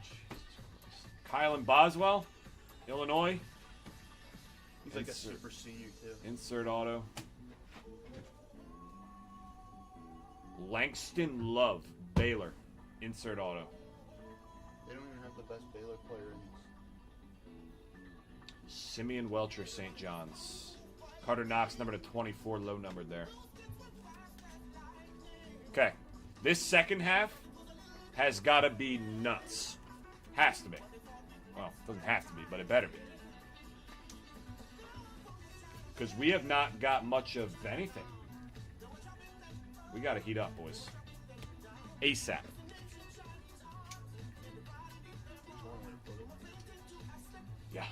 A: Jesus Christ. Kylan Boswell, Illinois.
D: He's like a
A: Insert.
D: super senior too.
A: Insert auto. Langston Love, Baylor. Insert auto.
D: They don't even have the best Baylor player in this.
A: Simeon Welcher, St. John's. Carter Knox, number to 24, low numbered there. Okay. This second half has got to be nuts. Has to be. Well, it doesn't have to be, but it better be. Because we have not got much of anything. We got to heat up, boys. ASAP.
D: There's one way to put it.
A: Yeah.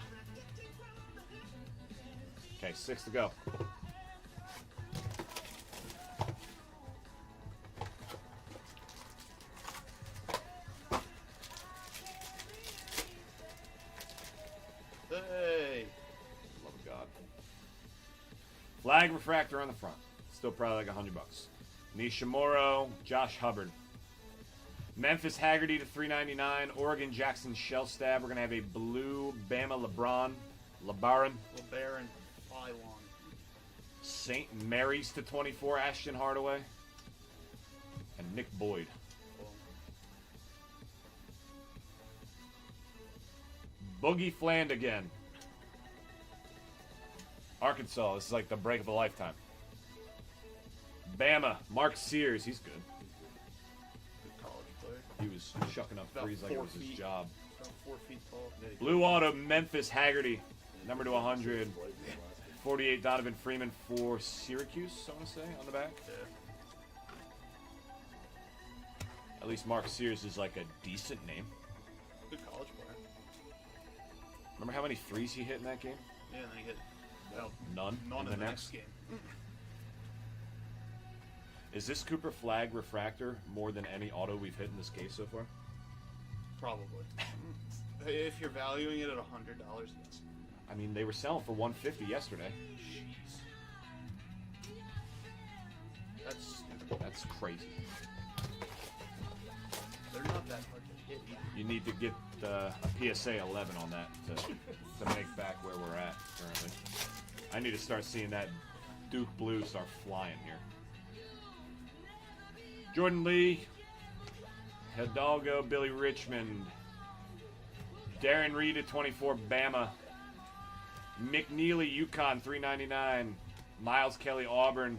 A: Okay, 6 to go.
D: Hey!
A: Love of God. Flag refractor on the front. Still probably like $100. Nishimuro, Josh Hubbard. Memphis Haggerty to $3.99. Oregon Jackson Shellstab. We're gonna have a blue Bama LeBaron.
D: LeBaron, Phylon.
A: St. Mary's to 24. Ashton Hardaway. And Nick Boyd. Boogie Flandigan. Arkansas. This is like the break of a lifetime. Bama. Mark Sears. He's good.
D: Good college player.
A: He was chucking up
D: About
A: threes like it
D: 4
A: was his
D: feet.
A: job.
D: About 4 feet tall.
A: Blue auto, Memphis Haggerty. Number to 100. 48, Donovan Freeman for Syracuse, I want to say, on the back.
D: Yeah.
A: At least Mark Sears is like a decent name.
D: Good college player.
A: Remember how many threes he hit in that game?
D: Yeah, and then he hit well,
A: None
D: none
A: in
D: in the next game.
A: Is this Cooper Flag refractor more than any auto we've hit in this case so far?
D: Probably. If you're valuing it at $100, yes.
A: I mean, they were selling for $150 yesterday.
D: Jeez. That's stupid.
A: That's crazy.
D: They're not that hard to hit either.
A: You need to get a PSA 11 on that to make back where we're at currently. I need to start seeing that Duke blue start flying here. Jordan Lee, Hidalgo, Billy Richmond, Darren Reed at 24, Bama, McNeely, UConn, $3.99, Miles Kelly, Auburn,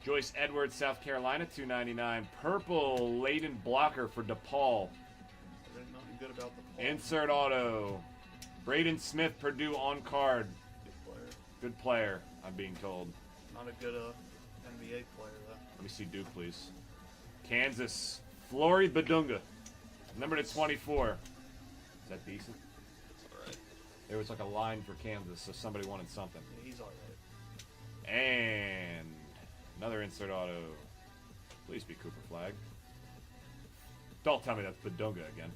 A: Joyce Edwards, South Carolina, $2.99, purple Layden Blocker for DePaul.
D: There's nothing good about the ball.
A: Insert auto, Braden Smith, Purdue on card.
D: Good player.
A: Good player, I'm being told.
D: Not a good NBA player though.
A: Let me see Duke, please. Kansas, Flory Badunga, number to 24. Is that decent?
D: It's alright.
A: There was like a line for Kansas, so somebody wanted something.
D: Yeah, he's alright.
A: And another insert auto. Please be Cooper Flag. Don't tell me that's Badunga again.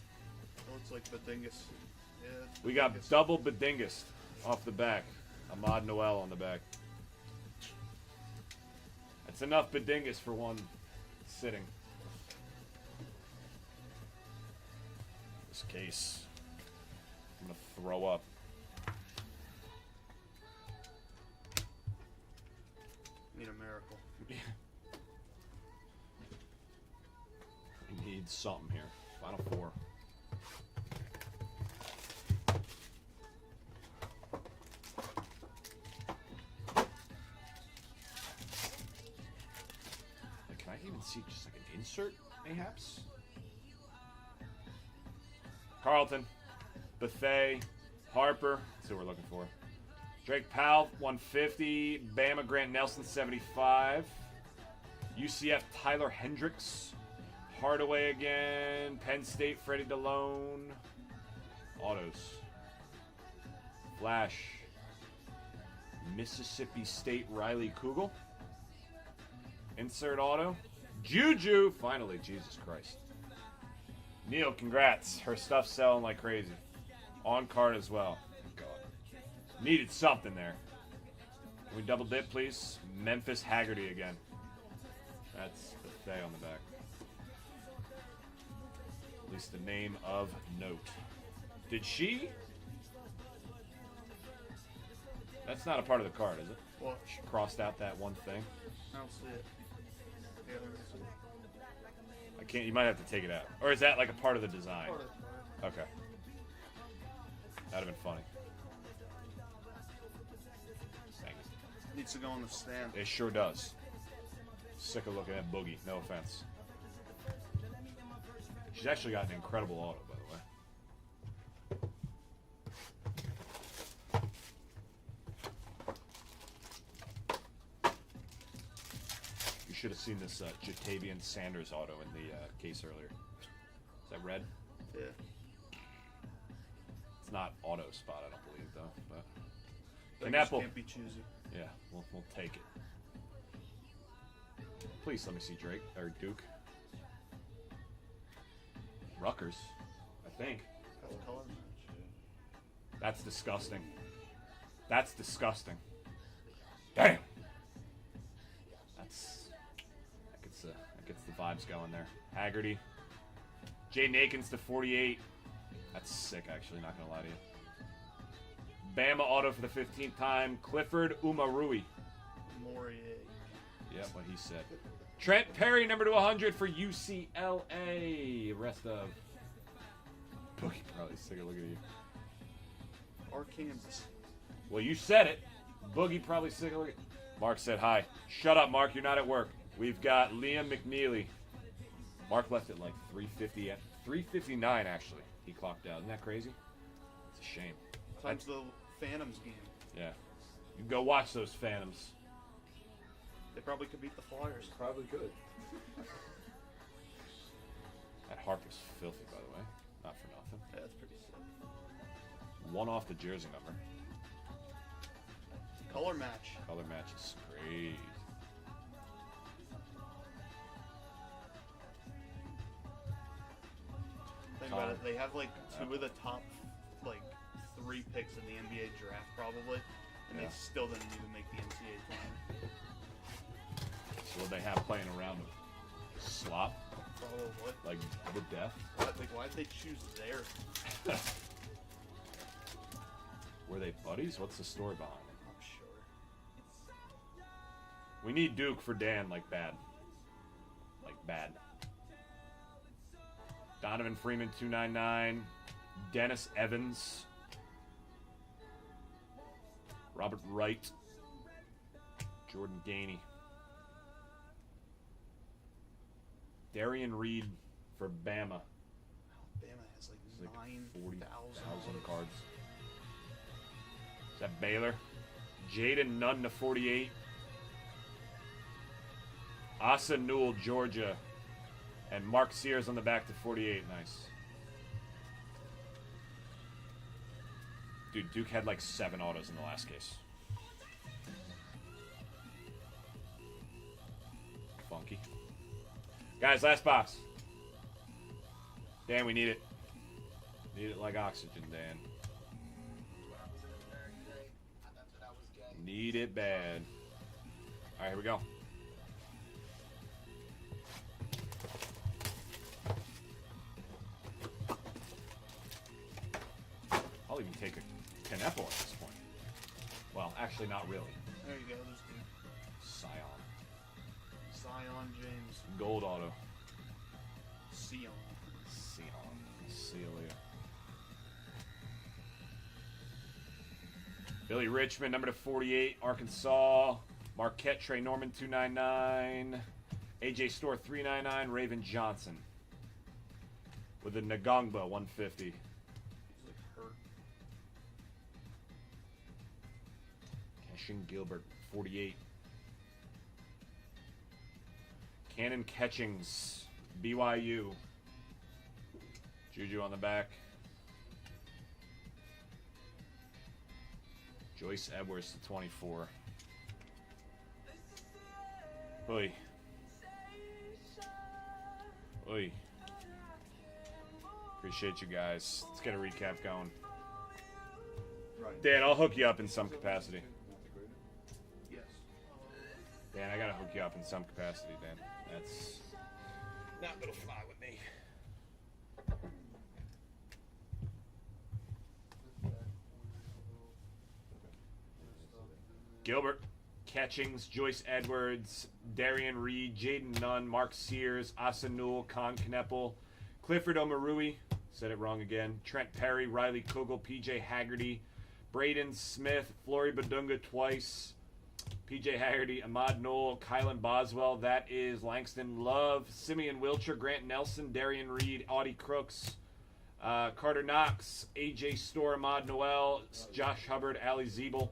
D: It looks like Badingus. Yeah, it's
A: We got
D: Badingus.
A: double Badingus off the back. Ahmad Noel on the back. That's enough Badingus for one sitting. This case, I'm gonna throw up.
D: Need a miracle.
A: We need something here. Final four. Like, can I even see just like an insert, mayhaps? Carlton, Bethea, Harper. That's who we're looking for. Drake Powell, 150. Bama Grant Nelson, 75. UCF Tyler Hendricks. Hardaway again. Penn State Freddie DeLone. Autos. Flash. Mississippi State Riley Kugel. Insert auto. Juju. Finally, Jesus Christ. Neil, congrats. Her stuff's selling like crazy. On card as well. Needed something there. Can we double dip, please? Memphis Haggerty again. That's the Thay on the back. At least the name of note. Did she? That's not a part of the card, is it?
D: What?
A: She crossed out that one thing.
D: I don't see it. Yeah, there it is.
A: I can't. You might have to take it out. Or is that like a part of the design?
D: Part of the card.
A: Okay. That'd have been funny. Thank you.
D: Needs to go on the stand.
A: It sure does. Sick of looking at Boogie. No offense. She's actually got an incredible auto, by the way. You should have seen this Jatavian Sanders auto in the case earlier. Is that red?
D: Yeah.
A: It's not auto spot, I don't believe, though. But
D: Beggars can't be choosy.
A: Yeah, we'll take it. Please let me see Drake or Duke. Rutgers, I think.
D: That's color match.
A: That's disgusting. That's disgusting. Damn. That gets the vibes going there. Haggerty. Jaden Akins to 48. That's sick, actually. Not gonna lie to you. Bama auto for the 15th time. Clifford Umarui.
D: Morier.
A: Yep, what he said. Trent Perry, number to 100 for UCLA. Rest of Boogie probably sick of looking at you.
D: Or Kansas.
A: Well, you said it. Boogie probably sick of looking. Mark said hi. Shut up, Mark. You're not at work. We've got Liam McNeely. Mark left at like 3:50 at 3:59 actually. He clocked out. Isn't that crazy? It's a shame.
D: Time's the Phantoms game.
A: Yeah. You can go watch those Phantoms.
D: They probably could beat the Flyers.
C: Probably good.
A: That Harper's filthy, by the way. Not for nothing.
D: Yeah, that's pretty sick.
A: One off the jersey number.
D: Color match.
A: Color match is crazy.
D: Think about it. They have like two of the top like 3 picks in the NBA draft probably, and
A: Yeah.
D: they still didn't even make the NCAA tournament.
A: So what they have playing around them? Slop?
D: Probably.
A: Like the death?
D: Why'd they choose there?
A: Were they buddies? What's the story behind it?
D: I'm sure.
A: We need Duke for Dan, like bad. Like bad. Donovan Freeman, 299. Dennis Evans. Robert Wright. Jordan Gainey. Darian Reed for Bama.
D: Bama has
A: It's
D: like
A: like
D: 9,000
A: 40,000 cards. Is that Baylor? Jaden Nunn to 48. Asa Newell, Georgia. And Mark Sears on the back to 48. Nice. Dude, Duke had like 7 autos in the last case. Funky. Guys, last box. Dan, we need it. Need it like oxygen, Dan. Need it bad. Alright, here we go. I'll even take a Canepo at this point. Well, actually not really.
D: There you go, there's the
A: Scion.
D: Zion James.
A: Gold auto.
D: Sion.
A: Celia. Billy Richmond, number to 48, Arkansas. Marquette, Trey Norman, 299. AJ Store, 399. Raven Johnson. With a Nagongba, 150.
D: He's like hurt.
A: Cashin Gilbert, 48. Cannon Catchings, BYU. Juju on the back. Joyce Edwards to 24. Oi. Oi. Appreciate you guys. Let's get a recap going.
D: Right.
A: Dan, I'll hook you up in some capacity.
C: Yes.
A: Dan, I gotta hook you up in some capacity, Dan. That's not gonna fly with me. Gilbert, Catchings, Joyce Edwards, Darian Reed, Jaden Nunn, Mark Sears, Asa Newell, Con Kneppel, Clifford Omarui, said it wrong again, Trent Perry, Riley Kugel, PJ Haggerty, Braden Smith, Flory Badunga twice, PJ Haggerty, Ahmad Knoll, Kylan Boswell, that is Langston Love, Simeon Wilcher, Grant Nelson, Darian Reed, Audie Crooks, Carter Knox, AJ Storr, Ahmad Noel, Josh Hubbard, Ali Ziebel,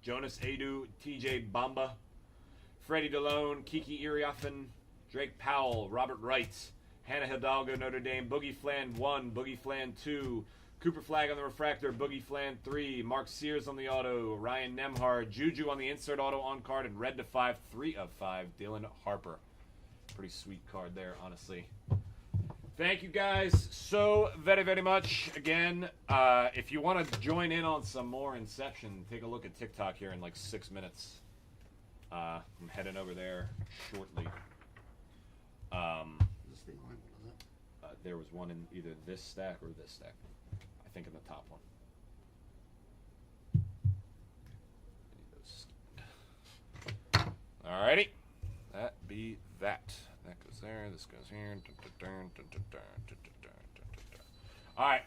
A: Jonas Adu, TJ Bamba, Freddie DeLone, Kiki Iriafen, Drake Powell, Robert Wright, Hannah Hidalgo, Notre Dame, Boogie Flan 1, Boogie Flan 2, Cooper Flag on the refractor, Boogie Flan 3, Mark Sears on the auto, Ryan Nemhard, Juju on the insert auto on card, and red to 5, 3 of 5, Dylan Harper. Pretty sweet card there, honestly. Thank you guys so very, very much. Again, if you want to join in on some more Inception, take a look at TikTok here in like 6 minutes. I'm heading over there shortly.
B: Is this the only one, is it?
A: There was one in either this stack or this stack. I think in the top one. Alrighty. That be that. That goes there. This goes here. Alright.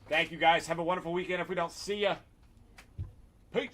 A: Thank you guys. Have a wonderful weekend if we don't see ya. Peace.